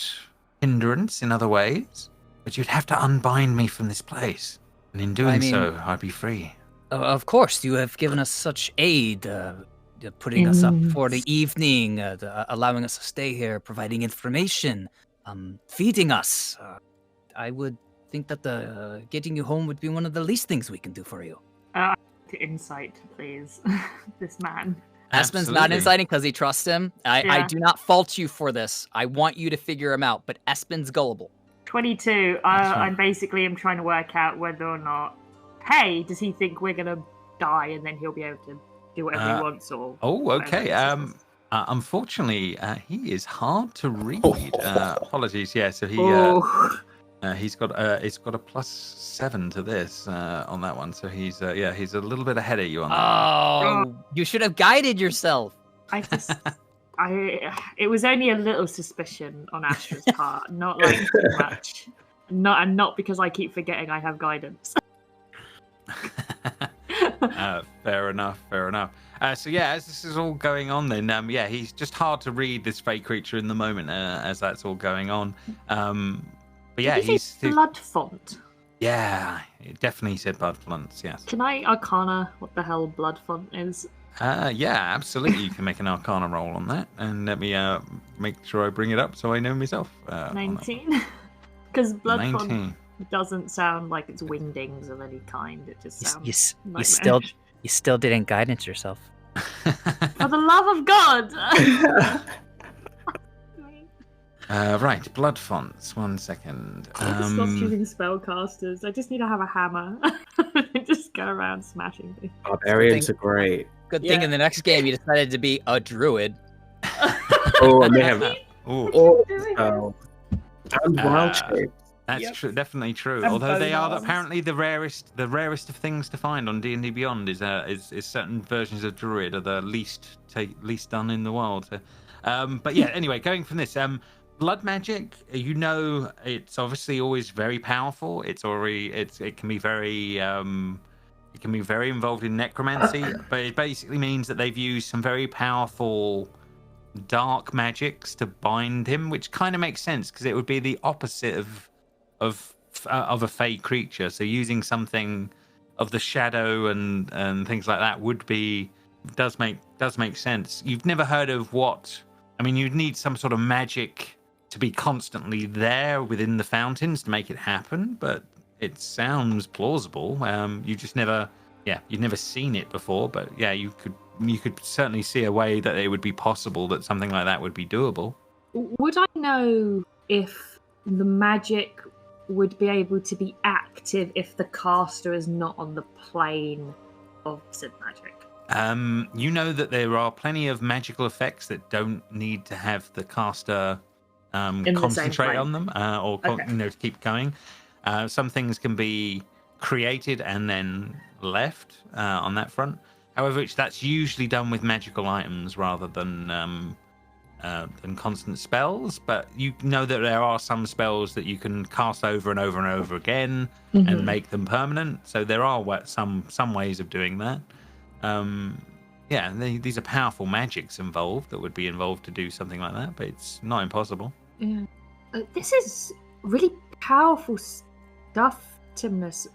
hindrance in other ways. But you'd have to unbind me from this place. And in doing so, I'd be free. Of course, you have given us such aid, putting us up for the evening, allowing us to stay here, providing information, feeding us. I would think that getting you home would be one of the least things we can do for you. Insight, please. This man. Espen's not inciting because he trusts him. I do not fault you for this. I want you to figure him out, but Espen's gullible. 22. I basically am trying to work out whether or not, hey, does he think we're going to die and then he'll be able to do whatever he wants? Or okay. Unfortunately, he is hard to read. Apologies. Yeah, so he's got a +7 to this on that one. So he's a little bit ahead of you on that. Oh, you should have guided yourself. It was only a little suspicion on Astra's part, not like too much. Not because I keep forgetting I have guidance. Fair enough. So as this is all going on, then he's just hard to read, this fake creature in the moment as that's all going on. But yeah, he's blood font. Yeah, it definitely said blood fonts. Yes. Can I Arcana what the hell blood font is? Yeah, absolutely. You can make an Arcana roll on that, and let me make sure I bring it up so I know myself. 19. Because blood 19. font doesn't sound like it's wingdings of any kind. It just sounds. You still didn't guidance yourself. For the love of God. Right, blood fonts. 1 second. Stop using spellcasters. I just need to have a hammer. Just go around smashing things. Barbarians are great. Good thing in the next game you decided to be a druid. Oh, and they have and wild shape. That's true, definitely true. Although they are apparently the rarest of things to find on D&D Beyond is certain versions of druid are the least done in the world. So, but yeah, anyway, going from this, blood magic, it's obviously always very powerful. It can be very involved in necromancy, but it basically means that they've used some very powerful dark magics to bind him, which kind of makes sense because it would be the opposite of a fey creature. So using something of the shadow and things like that does make sense. You've never heard of what? I mean, you'd need some sort of magic to be constantly there within the fountains to make it happen, but it sounds plausible. You just never, you've never seen it before, but yeah, you could certainly see a way that it would be possible that something like that would be doable. Would I know if the magic would be able to be active if the caster is not on the plane of said magic? You know that there are plenty of magical effects that don't need to have the caster concentrate on them to keep going. Some things can be created and then left on that front. However, that's usually done with magical items rather than constant spells. But you know that there are some spells that you can cast over and over and over again and make them permanent. So there are some ways of doing that. These are powerful magics involved that would be involved to do something like that, but it's not impossible. Yeah. This is really powerful stuff, Timnus.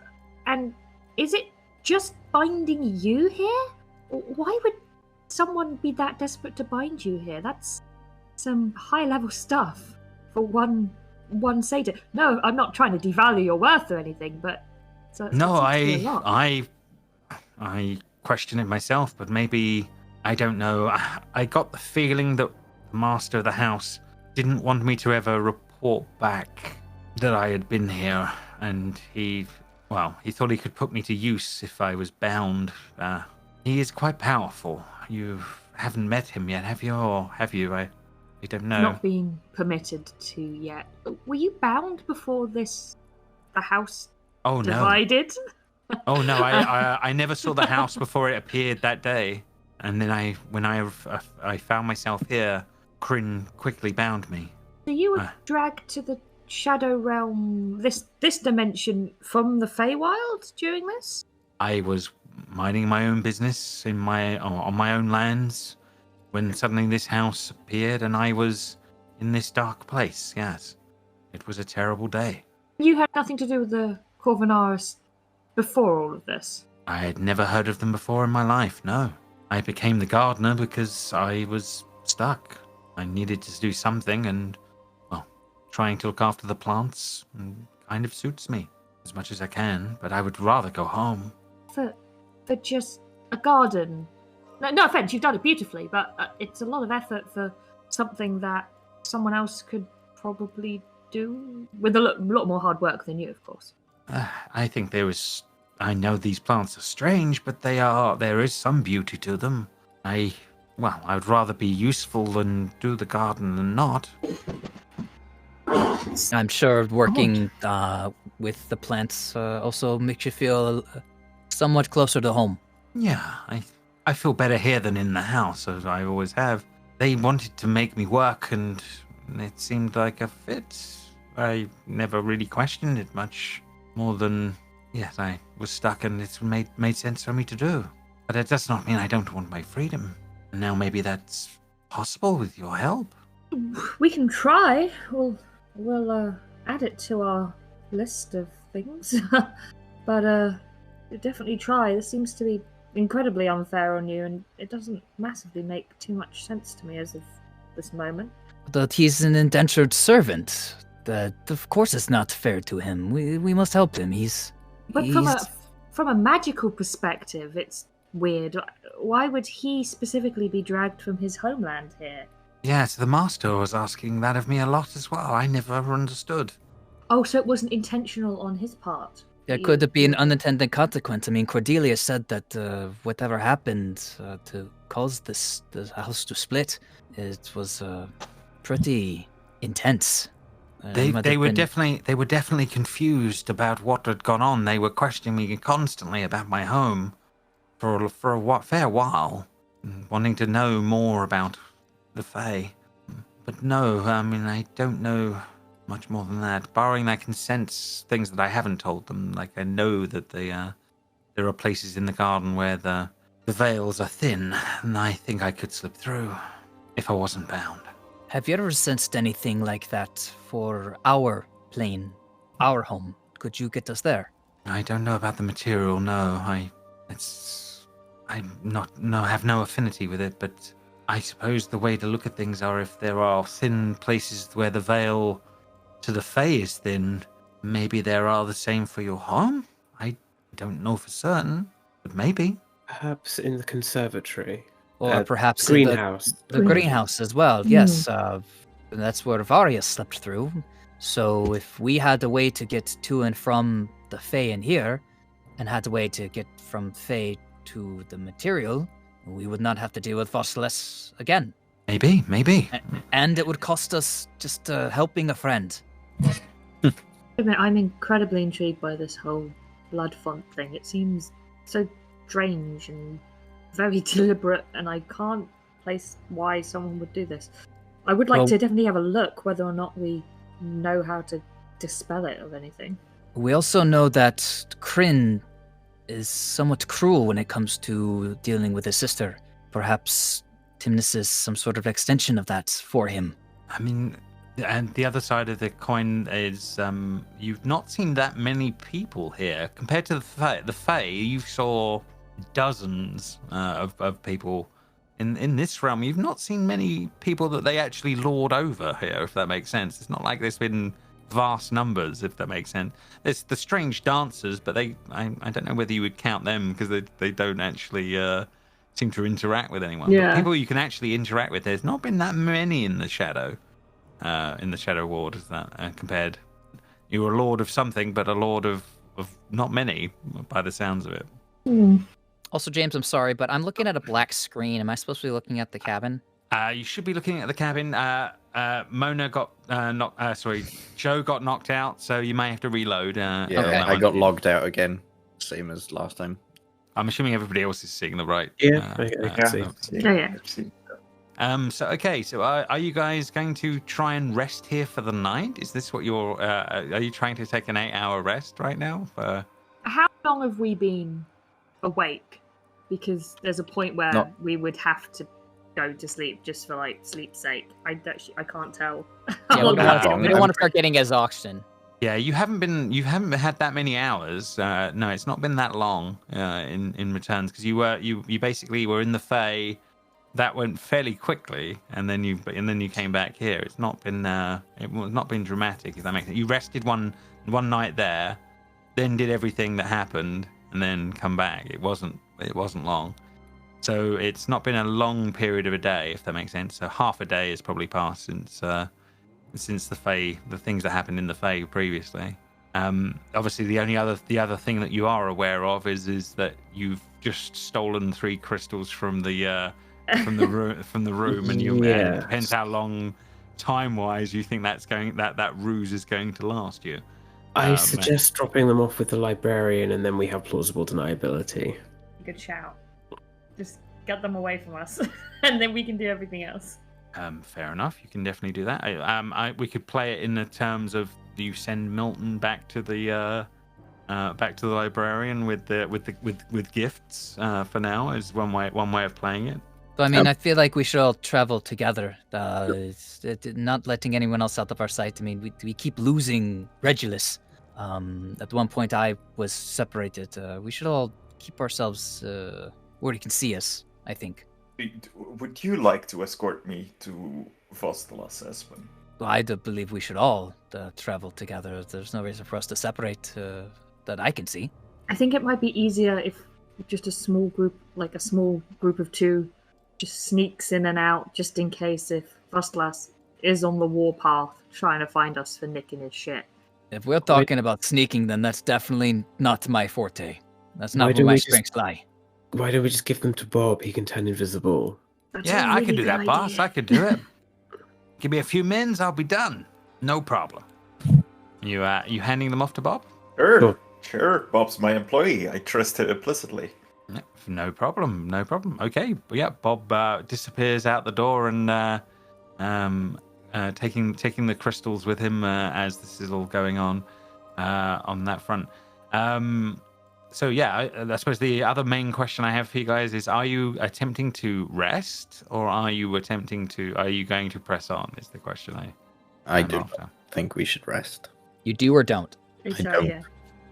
And is it just binding you here? Why would someone be that desperate to bind you here? That's some high-level stuff for one satyr. No, I'm not trying to devalue your worth or anything, but no, I question it myself, but maybe, I don't know. I got the feeling that the master of the house didn't want me to ever report back that I had been here, and he thought he could put me to use if I was bound. He is quite powerful. You haven't met him yet, have you? Or have you? I don't know. Not been permitted to yet. Were you bound before the house divided? Oh no, I never saw the house before it appeared that day, and then when I found myself here, Kryn quickly bound me. So you were dragged to the Shadow Realm, this dimension, from the Feywild during this? I was minding my own business on my own lands when suddenly this house appeared, and I was in this dark place. Yes, it was a terrible day. You had nothing to do with the Corvinaris before all of this? I had never heard of them before in my life, no. I became the gardener because I was stuck. I needed to do something, and, trying to look after the plants kind of suits me as much as I can, but I would rather go home. For just a garden? No offense, you've done it beautifully, but it's a lot of effort for something that someone else could probably do with a lot more hard work than you, of course. I think I know these plants are strange, but there is some beauty to them. I would rather be useful than do the garden than not. I'm sure working with the plants also makes you feel somewhat closer to home. Yeah, I feel better here than in the house, as I always have. They wanted to make me work, and it seemed like a fit. I never really questioned it much more than, yes, I was stuck, and it made sense for me to do. But it does not mean I don't want my freedom. And now maybe that's possible with your help. We can try. We'll add it to our list of things. But definitely try. This seems to be incredibly unfair on you, and it doesn't massively make too much sense to me as of this moment. But he's an indentured servant. That, of course, it's not fair to him. We must help him. But from a magical perspective, it's weird. Why would he specifically be dragged from his homeland here? Yes, the master was asking that of me a lot as well. I never understood. Oh, so it wasn't intentional on his part? There could be an unintended consequence. I mean, Cordelia said that whatever happened to cause the house to split, it was pretty intense. They were definitely confused about what had gone on. They were questioning me constantly about my home for a fair while, wanting to know more about the Fae. But no, I mean, I don't know much more than that. Barring I can sense things that I haven't told them. Like, I know that there are places in the garden where the veils are thin, and I think I could slip through. if I wasn't bound. Have you ever sensed anything like that for our plane, our home? Could you get us there? I don't know about the material, no. I have no affinity with it, but I suppose the way to look at things are if there are thin places where the veil to the Fae is thin, maybe there are the same for your home? I don't know for certain, but maybe. Perhaps in the conservatory. Or perhaps greenhouse. The greenhouse as well, yes. That's where Varia slept through. So if we had a way to get to and from the Fae in here, and had a way to get from Fae to the material, we would not have to deal with Fossilis again. Maybe. And it would cost us just helping a friend. I'm incredibly intrigued by this whole blood font thing. It seems so strange and very deliberate, and I can't place why someone would do this. I would like to definitely have a look whether or not we know how to dispel it of anything. We also know that Kryn is somewhat cruel when it comes to dealing with his sister. Perhaps Timnis is some sort of extension of that for him. I mean, and the other side of the coin is you've not seen that many people here. Compared to the Fae, you saw dozens of people. In this realm, you've not seen many people that they actually lord over here, if that makes sense. It's not like there's been vast numbers, if that makes sense. There's the strange dancers, but I don't know whether you would count them because they don't actually seem to interact with anyone. Yeah. But people you can actually interact with, there's not been that many in the Shadow Ward, is that compared. You were a lord of something, but a lord of not many, by the sounds of it. Also, James, I'm sorry, but I'm looking at a black screen. Am I supposed to be looking at the cabin? You should be looking at the cabin. Mona got Joe got knocked out, so you may have to reload. Okay. I got logged out again, same as last time. I'm assuming everybody else is seeing the right. Yeah, I can see. Yeah. So are you guys going to try and rest here for the night? Is this what you're? Are you trying to take an 8-hour rest right now? How long have we been awake? Because there's a point where we would have to go to sleep just for sleep's sake. I can't tell. Yeah, we don't want to start getting exhaustion. Yeah, you haven't had that many hours. No, it's not been that long in returns because you basically were in the Fae. That went fairly quickly, and then you came back here. It's not been dramatic, if that makes sense. You rested one night there, then did everything that happened, and then come back. It wasn't long, so it's not been a long period of a day, if that makes sense. So half a day has probably passed since the Fae, the things that happened in the Fae previously. Obviously, the other thing that you are aware of is that you've just stolen 3 crystals from the room, and it depends how long time-wise you think that ruse is going to last you. I suggest dropping them off with the librarian, and then we have plausible deniability. Good shout. Just get them away from us, and then we can do everything else. Fair enough. You can definitely do that. We could play it in the terms of you send Milton back to the librarian with gifts for now. Is one way of playing it. So, I mean, I feel like we should all travel together, not letting anyone else out of our sight. I mean, we keep losing Regulus. At one point, I was separated. We should all keep ourselves where he can see us, I think. Would you like to escort me to Fossilis, Espen? I do believe we should all travel together. There's no reason for us to separate that I can see. I think it might be easier if just a small group of 2, just sneaks in and out, just in case if Fossilis is on the warpath trying to find us for nicking his shit. If we're talking about sneaking, then that's definitely not my forte. That's not where my strengths lie. Why don't we just give them to Bob? He can turn invisible. That's Yeah, a I really can do good that, boss. idea. I could do it. Give me a few mins, I'll be done. No problem. You handing them off to Bob? Sure. Bob's my employee. I trust him implicitly. No problem. Okay, yeah. Bob disappears out the door and taking the crystals with him as this is all going on that front. So yeah, I suppose the other main question I have for you guys is: are you attempting to rest, or are you going to press on? Is the question I I'm do after. think we should rest. You do or don't? don't. Yeah,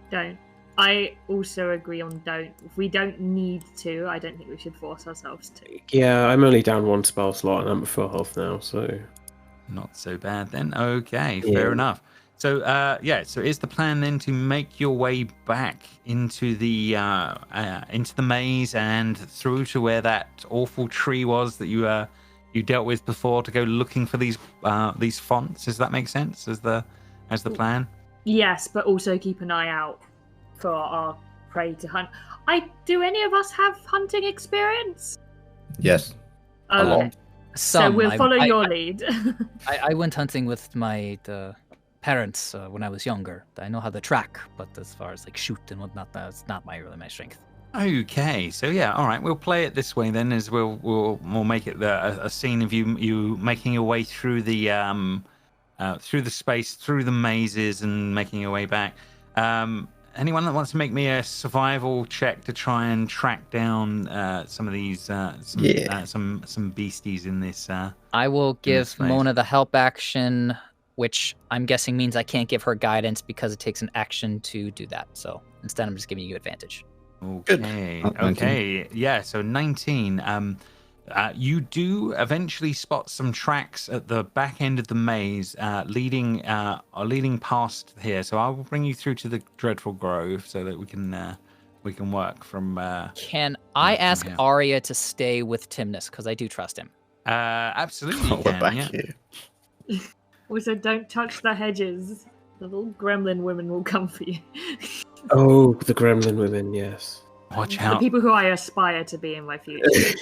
don't. I also agree on don't. If we don't need to, I don't think we should force ourselves to. Yeah, I'm only down one spell slot and I'm at full health now, so... Not so bad then. Okay, Yeah. fair enough. So so is the plan then to make your way back into the maze and through to where that awful tree was that you dealt with before, to go looking for these fonts? Does that make sense as the plan? Yes, but also keep an eye out for our prey to hunt. Do any of us have hunting experience? Yes. Okay. lot. So we'll follow your lead. I went hunting with my parents when I was younger. I know how to track, but as far as like shoot and whatnot, that's not really my strength. Okay, so yeah, all right. We'll play it this way then, as we'll make it a scene of you making your way through the space, through the mazes, and making your way back. Anyone that wants to make me a survival check to try and track down some of these some beasties in this. I will give space. Mona the help action, which I'm guessing means I can't give her guidance because it takes an action to do that. So instead, I'm just giving you advantage. Okay. Good. Okay. Yeah. So 19. You do eventually spot some tracks at the back end of the maze, leading past here. So I will bring you through to the Dreadful Grove so that we can work from. Can I ask here. Arya to stay with Timnus because I do trust him? Absolutely. You We're can, back yeah. here. Also, don't touch the hedges. The little gremlin women will come for you. Oh, the gremlin women, yes. Watch The out. people who I aspire to be in my future.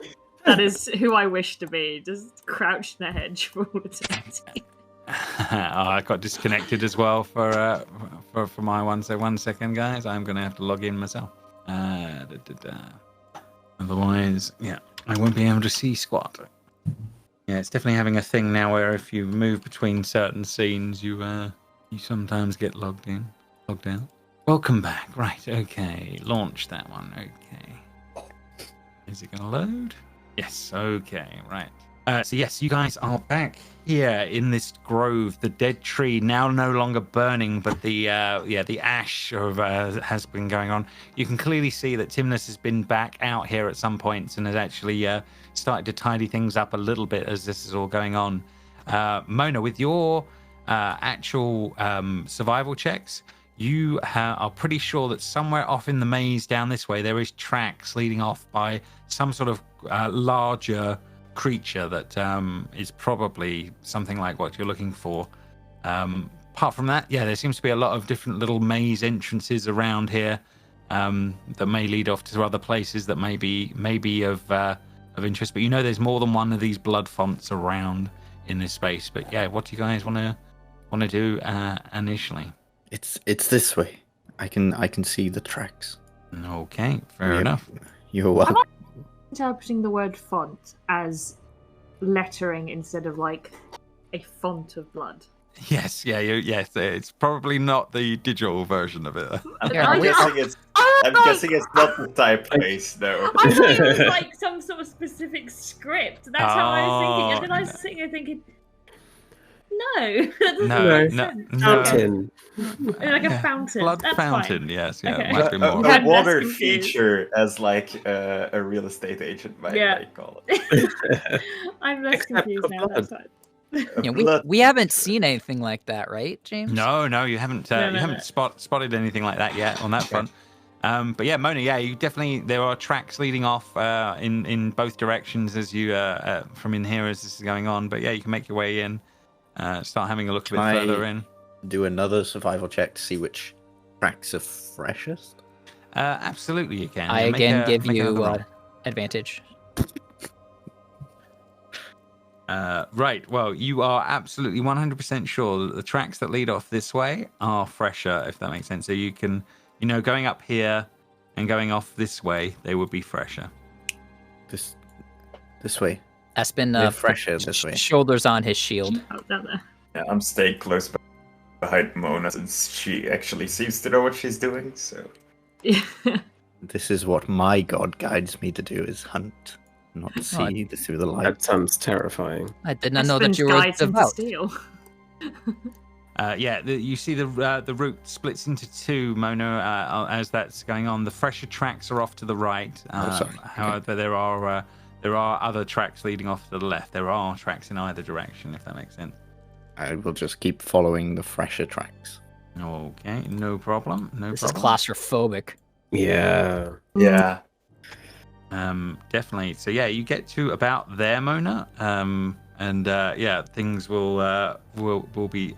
That is who I wish to be. Just crouched in a hedge for all eternity. I got disconnected as well for my one. So 1 second, guys. I'm going to have to log in myself. Otherwise, yeah, I won't be able to see squat. Yeah, it's definitely having a thing now where if you move between certain scenes, you sometimes get logged out. Welcome back. Right, okay. Launch that one. Okay. Is it going to load? Yes, okay, right. So yes, you guys are back here in this grove. The dead tree now no longer burning, but the ash has been going on. You can clearly see that Timnus has been back out here at some points and has actually started to tidy things up a little bit as this is all going on. Mona, with your actual survival checks, you are pretty sure that somewhere off in the maze down this way there is tracks leading off by some sort of larger creature that is probably something like what you're looking for. Apart from that, yeah, there seems to be a lot of different little maze entrances around here that may lead off to other places that may be of interest. But you know, there's more than one of these blood fonts around in this space. But yeah, what do you guys want to do initially? It's this way. I can see the tracks. Okay, fair enough. You're welcome. Interpreting the word font as lettering instead of like a font of blood. Yes, yes. It's probably not the digital version of it. I'm guessing it's not the typeface, though. I thought it was like some sort of specific script. That's how I was thinking. And then I was sitting there thinking, no, that doesn't make sense. Fountain. Like a fountain. Blood That's fountain, fine. yes. Yeah, Okay. it might be more. I'm A water less confused. feature, as like a real estate agent might call it. I'm less Except confused for now. blood. That's fine. Yeah, Blood- we haven't seen anything like that, right, James? No, you haven't. No, You haven't spotted anything like that yet on that front. But yeah, Mona, yeah, you definitely, there are tracks leading off in both directions as you from in here as this is going on. But yeah, you can make your way in, start having a look a bit further in. Do another survival check to see which tracks are freshest. Absolutely, you can. I Yeah, again give make you another roll. advantage. Right. Well, you are absolutely 100% sure that the tracks that lead off this way are fresher, if that makes sense. So you can, going up here and going off this way, they would be fresher. This way. Espen fresher this way. shoulders on his shield. Out there. Yeah, I'm staying close behind Mona since she actually seems to know what she's doing. So This is what my god guides me to do: is hunt, not see through the light. That sounds terrifying. I did not know that Espen's you were guides him to devout. steal. You see the route splits into two, Mona, as that's going on. The fresher tracks are off to the right. Sorry. However, there are other tracks leading off to the left. There are tracks in either direction, if that makes sense. I will just keep following the fresher tracks. Okay, no problem. This is claustrophobic. Yeah. Yeah. Definitely. So yeah, you get to about there, Mona. Things will be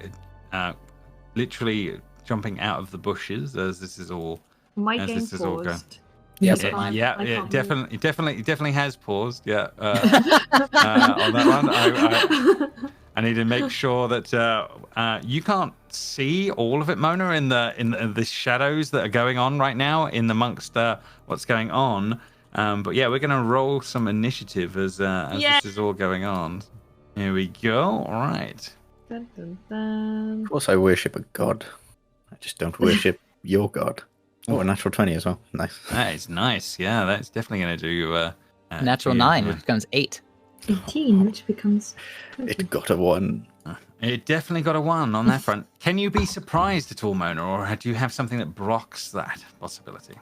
literally jumping out of the bushes as this is all. My As game this is all going. paused. Yes, I can't- I can't move. definitely has paused. Yeah, on that one, I need to make sure that you can't see all of it, Mona, in the shadows that are going on right now in amongst what's going on. But yeah, we're gonna roll some initiative as Yeah. this is all going on. Here we go. All right. Dun, dun, dun. Of course, I worship a god. I just don't worship your god. Oh, a natural 20 as well. Nice. That is nice. Yeah, that's definitely gonna do. Natural 9, which becomes 8. 18, which becomes. It got a 1. It definitely got a 1 on that front. Can you be surprised at all, Mona, or do you have something that blocks that possibility?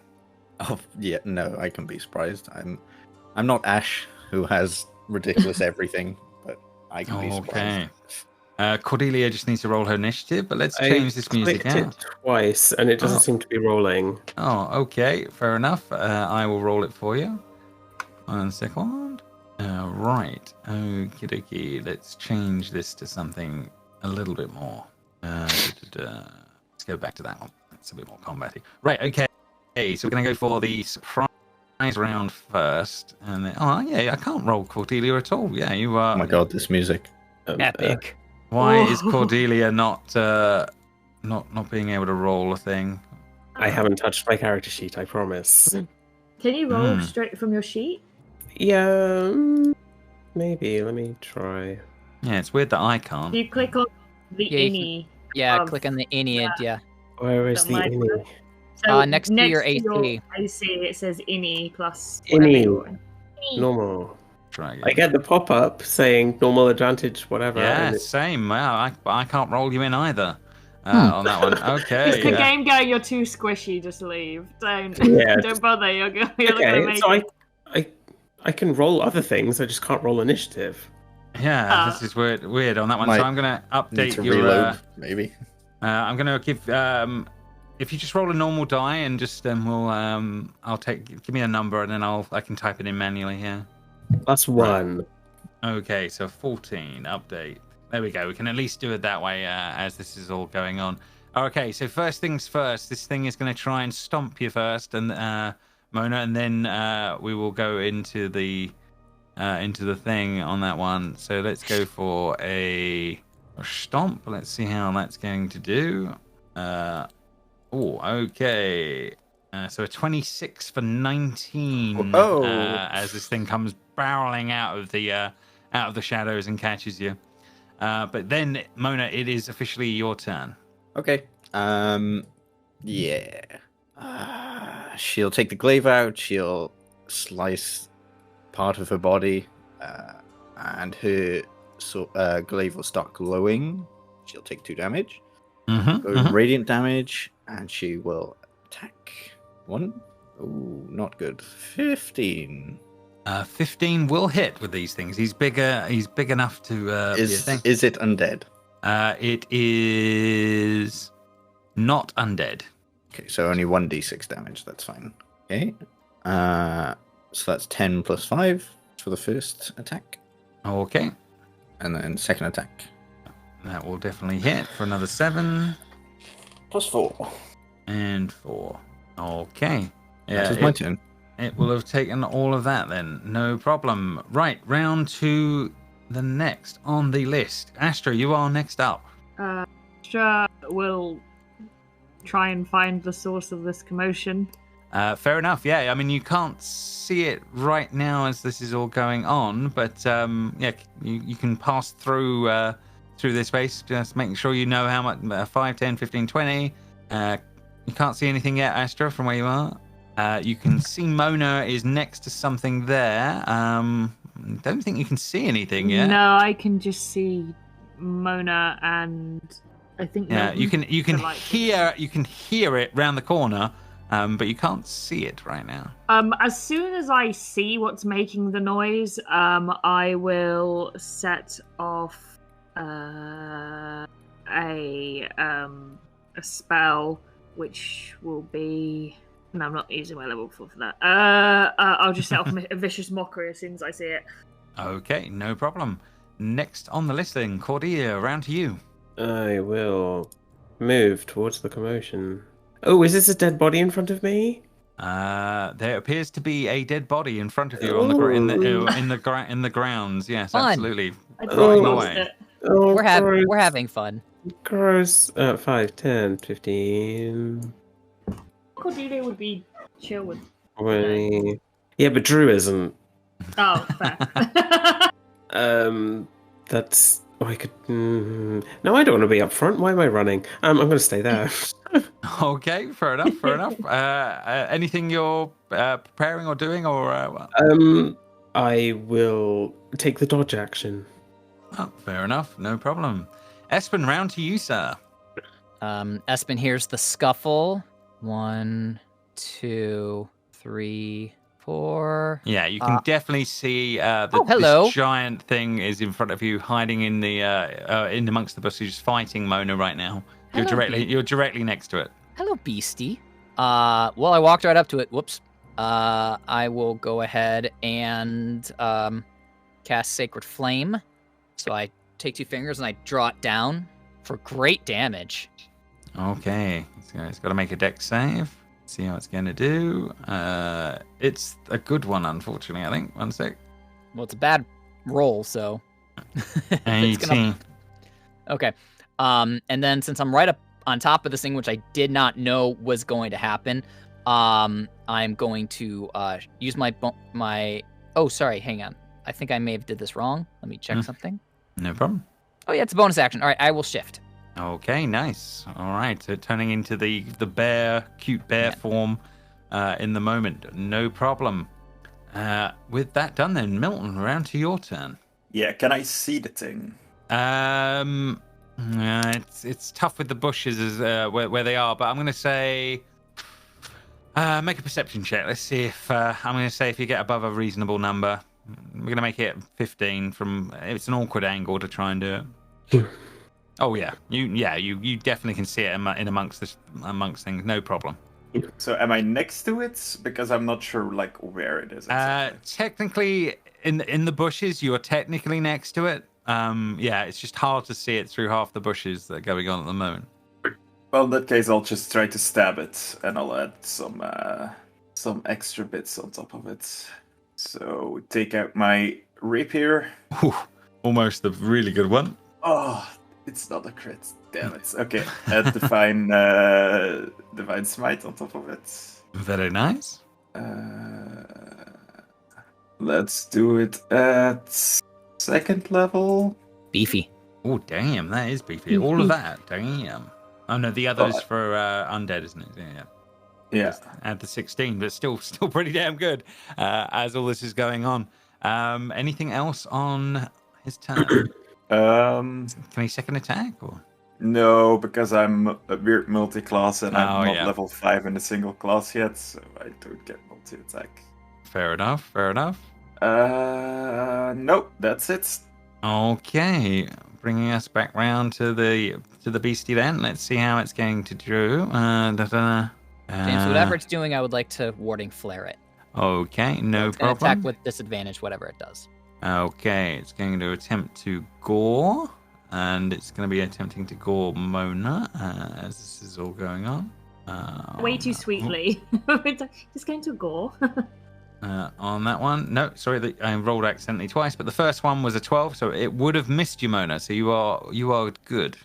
Oh, yeah, no, I can be surprised. I'm not Ash, who has ridiculous everything, but I can be surprised. Cordelia just needs to roll her initiative, but let's change this music clicked out. it twice, and it doesn't seem to be rolling. Oh, okay, fair enough. I will roll it for you. 1 second. Right, okie dokie. Let's change this to something a little bit more. Let's go back to that one. It's a bit more combaty. Right, okay. So we're going to go for the surprise round first. And then, I can't roll Cordelia at all. Yeah, you are. Oh my god, this music. Epic. Why is Cordelia not being able to roll a thing? I haven't touched my character sheet, I promise. Can you roll straight from your sheet? Yeah, maybe. Let me try. Yeah, it's weird that I can't. You click on the Yeah, you ini. Yeah, Of click on the Ennead, yeah. Where is That the might ini? work. So Next to your AC. AC, it says ini plus. Ini. whatever you want. Ini. Normal. Try again. I get the pop-up saying normal advantage, whatever. Yeah, and same. Well, I can't roll you in either on that one. Okay. Is the game going? You're too squishy. Just leave. Don't. Yeah, Don't bother. You're not gonna make so it. I can roll other things, I just can't roll initiative. Yeah, this is weird on that one. Might so I'm going to Need update to your. reload, maybe. I'm going to give. If you just roll a normal die and just I'll give me a number and then I can type it in manually here. Plus 1. Okay, so 14 update. There we go. We can at least do it that way as this is all going on. Okay, so first things first. This thing is going to try and stomp you first, and Mona, and then we will go into the thing on that one. So let's go for a stomp. Let's see how that's going to do. Okay. So a 26 for 19. As this thing comes barreling out of the shadows and catches you. But then, Mona, it is officially your turn. Okay. Yeah. She'll take the glaive out. She'll slice part of her body, and her glaive will start glowing. She'll take 2 damage. Radiant damage, and she will attack 1. Ooh, not good. 15. 15 will hit with these things. He's bigger. He's big enough to be a thing. Is it undead? It is not undead. Okay, so only 1d6 damage. That's fine. Okay. So that's 10 plus 5 for the first attack, Okay. and then second attack That will definitely hit for another 7 plus 4. and 4. Okay. That is my turn. It will have taken all of that then. No problem. Right, round to the next on the list. Astra, you are next up. Astra will try and find the source of this commotion. Fair enough. Yeah, I mean you can't see it right now as this is all going on, but you can pass through this space. Just making sure you know how much 5, 10, 15, 20. You can't see anything yet, Astra, from where you are. You can see Mona is next to something there. Don't think you can see anything yet. No, I can just see Mona and I think. Yeah, Milton. you can The lights hear it round the corner, but you can't see it right now. As soon as I see what's making the noise, I will set off a spell, which will be. No, I'm not using my level 4 for that. I'll just set off a vicious mockery as soon as I see it. Okay, no problem. Next on the list then, Cordelia, round to you. I will move towards the commotion. Oh, is this a dead body in front of me? There appears to be a dead body in front of you on the in the grounds. Yes, Fun. absolutely. I Rotting lost away. it. Oh, We're having fun. Gross. 5, 10, 15, Cordelia would be chill with. 20. Yeah, but Drew isn't. Oh, fair. That's. Oh, I could. No, I don't want to be up front. Why am I running? I'm going to stay there. Okay, fair enough. Fair enough. Anything you're preparing or doing, or? I will take the dodge action. Oh, fair enough. No problem. Espen, round to you, sir. Espen hears the scuffle. 1, 2, 3, 4. Yeah, you can definitely see hello. this giant thing is in front of you, hiding in the in amongst the bushes, fighting Mona right now. Hello, You're directly next to it. Hello, beastie. Well, I walked right up to it. Whoops. I will go ahead and cast Sacred Flame. So I take 2 fingers and I draw it down for great damage. Okay, so it's got to make a dex save. See how it's going to do. It's a good one, unfortunately, I think. 1 sec. Well, it's a bad roll, so. 18. Okay. And then since I'm right up on top of this thing, which I did not know was going to happen, I'm going to use my. Oh, sorry. Hang on. I think I may have did this wrong. Let me check something. No problem. Oh, yeah, it's a bonus action. All right, I will shift. Okay, nice. All right, so turning into the bear, cute bear form in the moment. No problem. With that done then, Milton, around to your turn. Yeah, can I see the thing? It's tough with the bushes as where they are, but I'm going to say make a perception check. Let's see if I'm going to say if you get above a reasonable number. We're going to make it 15 from. It's an awkward angle to try and do it. Oh yeah, you definitely can see it in amongst things. No problem. So am I next to it? Because I'm not sure like where it is. Exactly. Technically, in the bushes, you are technically next to it. Yeah, it's just hard to see it through half the bushes that are going on at the moment. Well, in that case, I'll just try to stab it, and I'll add some extra bits on top of it. So take out my rapier. Ooh, almost a really good one. Oh, it's not a crit. Damn it. Okay, add divine smite on top of it. Very nice. Let's do it at 2nd level. Beefy. Oh damn, that is beefy. All of that, damn. Oh no, the other is for undead, isn't it? Yeah. Yeah. Add the 16, but still pretty damn good as all this is going on. Anything else on his turn? Can he second attack or? No, because I'm a weird multi-class and I'm not yeah. level 5 in a single class yet, so I don't get multi-attack. Fair enough. Nope, that's it. Okay, bringing us back round to the beastie then. Let's see how it's going to do. James, whatever it's doing, I would like to warding flare it. Okay, no It's gonna problem. attack with disadvantage, whatever it does. Okay, it's going to attempt to gore, and it's going to be attempting to gore Mona as this is all going on. Way too sweetly. It's going to gore. On that one, no, sorry, I rolled accidentally twice, but the first one was a 12, so it would have missed you, Mona. So you are good.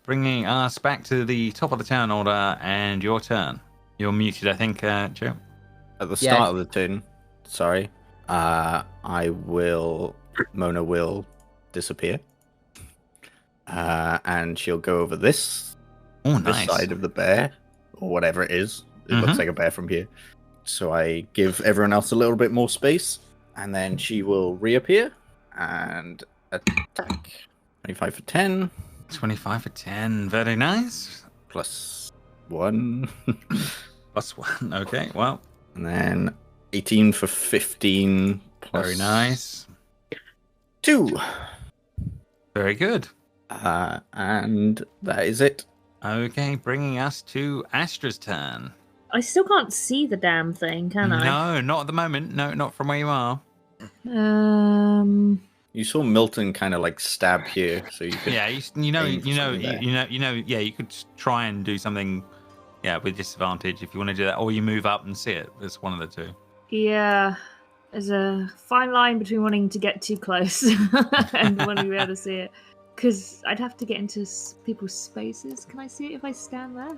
Bringing us back to the top of the turn order, and your turn. You're muted, I think, Joe. At the start of the turn, sorry, Mona will disappear. And she'll go over this Oh, nice. side of the bear. or whatever it is. It looks like a bear from here. So I give everyone else a little bit more space, and then she will reappear and attack. 25 for 10. 25 for 10. Very nice. Plus 1. Plus 1. Okay, well. And then 18 for 15. Plus Very nice. 2. Very good. And that is it. Okay, bringing us to Astra's turn. I still can't see the damn thing, can I? No, not at the moment. No, not from where you are. You saw Milton kind of like stab here, so you could. Yeah, you could try and do something, with disadvantage if you want to do that, or you move up and see it. It's one of the two. Yeah, there's a fine line between wanting to get too close and wanting to be able to see it. Because I'd have to get into people's spaces. Can I see it if I stand there?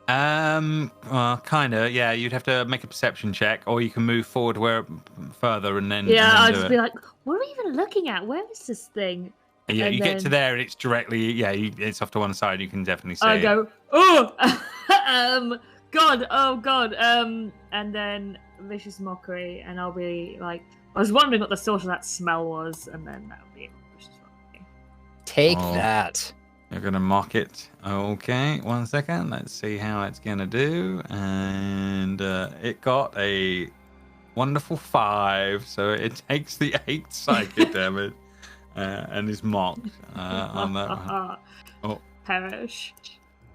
Well, kind of. Yeah, you'd have to make a perception check, or you can move forward further and then. Yeah, and then I'd just be like, "What are we even looking at? Where is this thing?" Yeah, and you then... get to there, and it's directly. Yeah, it's off to one side. You can definitely see. I go, "Oh, God, oh God," and then vicious mockery, and I'll be like, "I was wondering what the source of that smell was," and then that'll be vicious mockery. Take that. You're going to mock it. Okay, 1 second. Let's see how it's going to do. And it got a wonderful 5. So it takes the 8 psychic damage and is mocked on that one. Oh. Perish.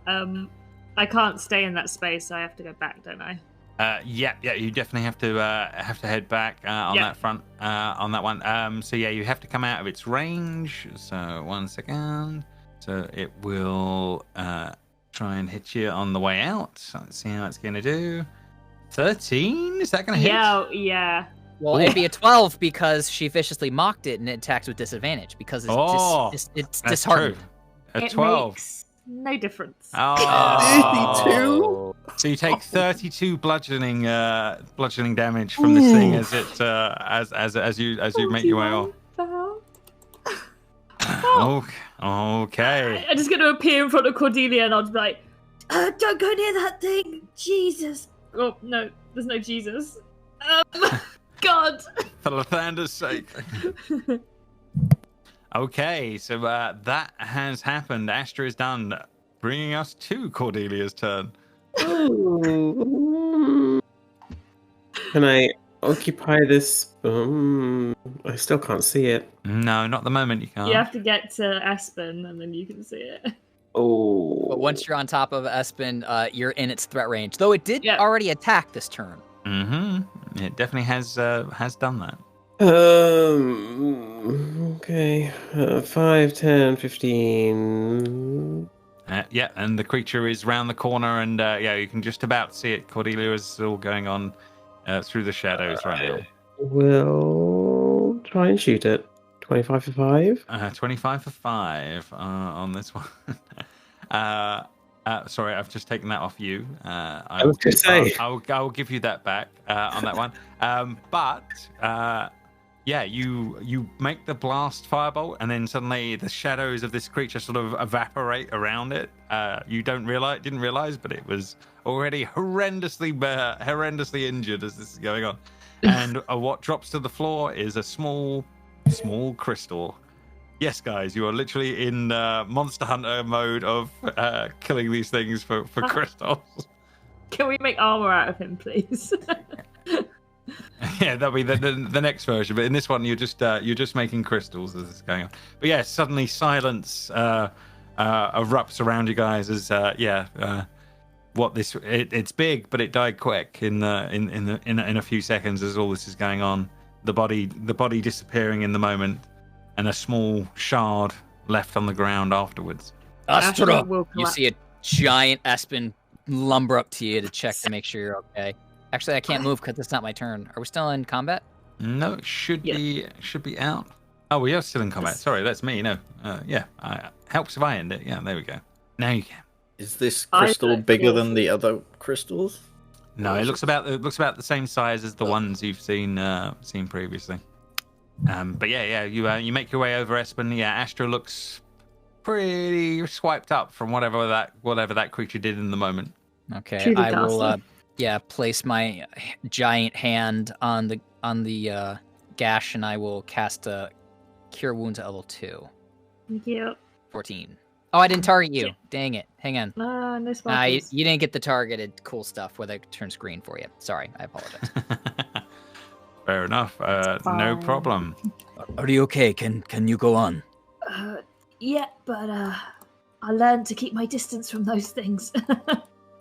I can't stay in that space, so I have to go back, don't I? Yeah, you definitely have to head back on that front, on that one. So yeah, you have to come out of its range. So 1 second. So it will try and hit you on the way out. So let's see how it's going to do. 13? Is that going to hit? Yeah. Well, it'd be a 12 because she viciously mocked it and it attacks with disadvantage because it's that's disheartened. True. A It 12. makes no difference. Oh. So you take 32 bludgeoning damage from this thing as it as you make your way off. Okay. I'm just going to appear in front of Cordelia and I'll just be like, don't go near that thing. Jesus. Oh, no. There's no Jesus. God. For Lathander's sake. Okay, so that has happened. Astra is done, bringing us to Cordelia's turn. Can I occupy this? I still can't see it. No, not the moment you can't. You have to get to Espen and then you can see it. Oh. But once you're on top of Espen, you're in its threat range. Though it did Yeah. already attack this turn. Mm-hmm. It definitely has done that. Okay. 5, 10, 15. Yeah, and the creature is round the corner, and you can just about see it. Cordelia is all going on through the shadows right now. We'll try and shoot it. 25 for 5. 25 for 5 on this one. Sorry, I've just taken that off you. I was going to say. I will give you that back on that one. You make the blast firebolt, and then suddenly the shadows of this creature sort of evaporate around it. You didn't realize, but it was already horrendously injured as this is going on. And what drops to the floor is a small crystal. Yes, guys, you are literally in Monster Hunter mode of killing these things for crystals. Can we make armor out of him, please? Yeah, that'll be the next version. But in this one, you're just making crystals as it's going on. But yeah, suddenly silence erupts around you guys as it's big, but it died quick in a few seconds as all this is going on. The body disappearing in the moment, and a small shard left on the ground afterwards. Astra, you see a giant Espen lumber up to you to check to make sure you're okay. Actually, I can't move because it's not my turn. Are we still in combat? No, it should be out. Oh, we are still in combat. Sorry, that's me. No, helps if I end it. Yeah, there we go. Now you can. Is this crystal bigger than the other crystals? No, it looks about the same size as the ones you've seen previously. But you make your way over Espen. Yeah, Astra looks pretty swiped up from whatever that creature did in the moment. Okay, Truly I will. ghastly. Place my giant hand on the gash, and I will cast a Cure Wounds at level 2. Yep. 14. Oh, I didn't target you. Dang it. Hang on. No You sparkles. didn't get the targeted cool stuff where it turns green for you. Sorry, I apologize. Fair enough. No Fine. problem. Are you okay? Can you go on? Yeah, but I learned to keep my distance from those things.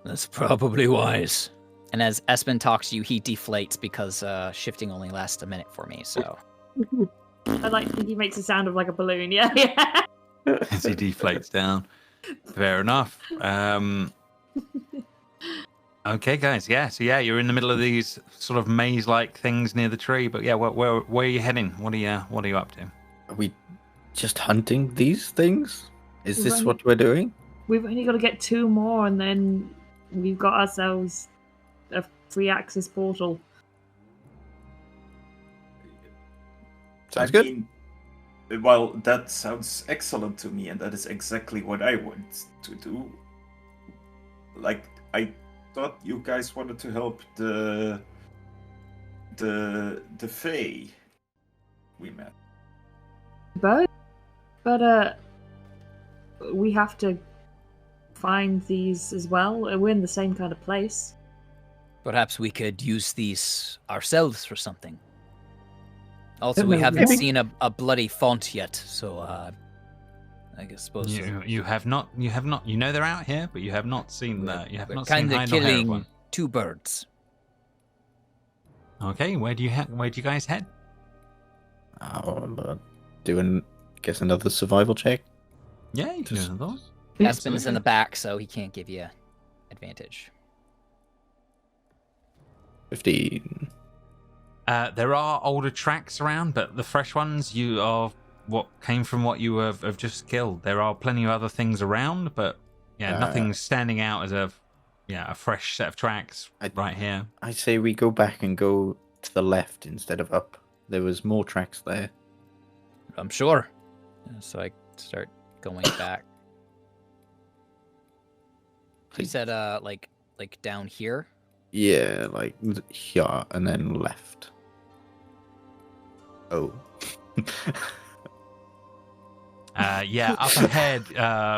That's probably wise. And as Espen talks to you, he deflates because shifting only lasts a minute for me. So I like to think he makes a sound of like a balloon. Yeah, yeah. As he deflates down. Fair enough. Okay, guys. Yeah. So you're in the middle of these sort of maze-like things near the tree. But yeah, where are you heading? What are you up to? Are we just hunting these things? Is this Right. what we're doing? We've only got to get 2 more, and then we've got ourselves a free access portal. Sounds good. mean, well, that sounds excellent to me, and that is exactly what I want to do. Like, I thought you guys wanted to help the Fae we met. But we have to find these as well. We're in the same kind of place. perhaps we could use these ourselves for something. Also, Don't we know, haven't maybe- seen a bloody font yet, so I suppose You have not. You know they're out here, but you have not seen that. You have we're not seen kind of hide nor hair of killing one. 2 birds. Okay, where do you guys head? Guess another survival check. Yeah, you can do Just- one of those. Espen is in the back, so he can't give you advantage. 15. There are older tracks around, but the fresh ones you are what came from what you have just killed. There are plenty of other things around, but nothing's standing out as a fresh set of tracks right here. I say we go back and go to the left instead of up. There was more tracks there. I'm sure. So I start going back. He said, like down here. Yeah, like here and then left. Oh. Up ahead,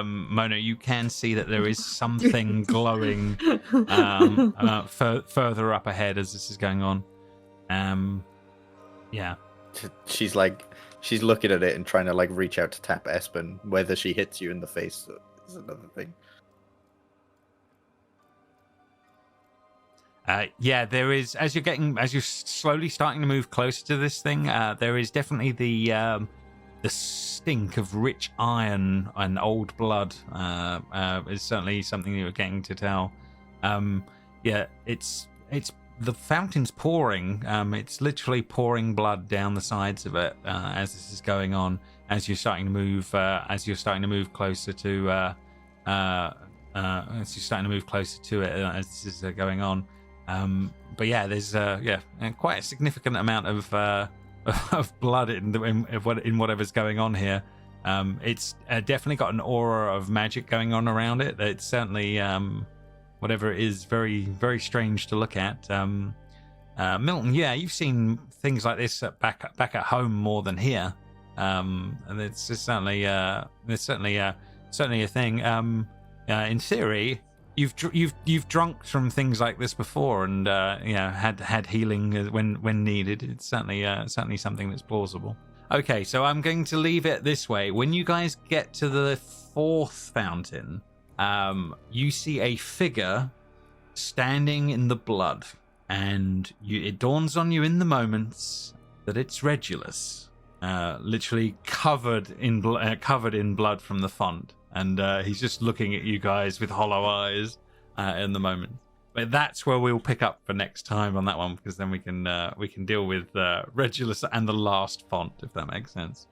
Mona, you can see that there is something glowing further up ahead as this is going on. She's looking at it and trying to like reach out to tap Espen. Whether she hits you in the face is another thing. There is as you're slowly starting to move closer to this thing. There is definitely the stink of rich iron and old blood. Is certainly something you're getting to tell. It's the fountain's pouring. It's literally pouring blood down the sides of it as this is going on. As you're starting to move, closer to, as this is going on. There's quite a significant amount of blood in whatever's going on here. It's definitely got an aura of magic going on around it. It's certainly whatever it is, very very strange to look at. Milton, you've seen things like this back at home more than here, and it's just certainly a thing. In theory, you've drunk from things like this before, and had healing when needed. It's certainly something that's plausible. Okay, so I'm going to leave it this way. When you guys get to the 4th fountain, you see a figure standing in the blood, and it dawns on you in the moments that it's Regulus, literally covered in blood from the font. And he's just looking at you guys with hollow eyes in the moment. But that's where we'll pick up for next time on that one, because then we can deal with Regulus and the last font, if that makes sense.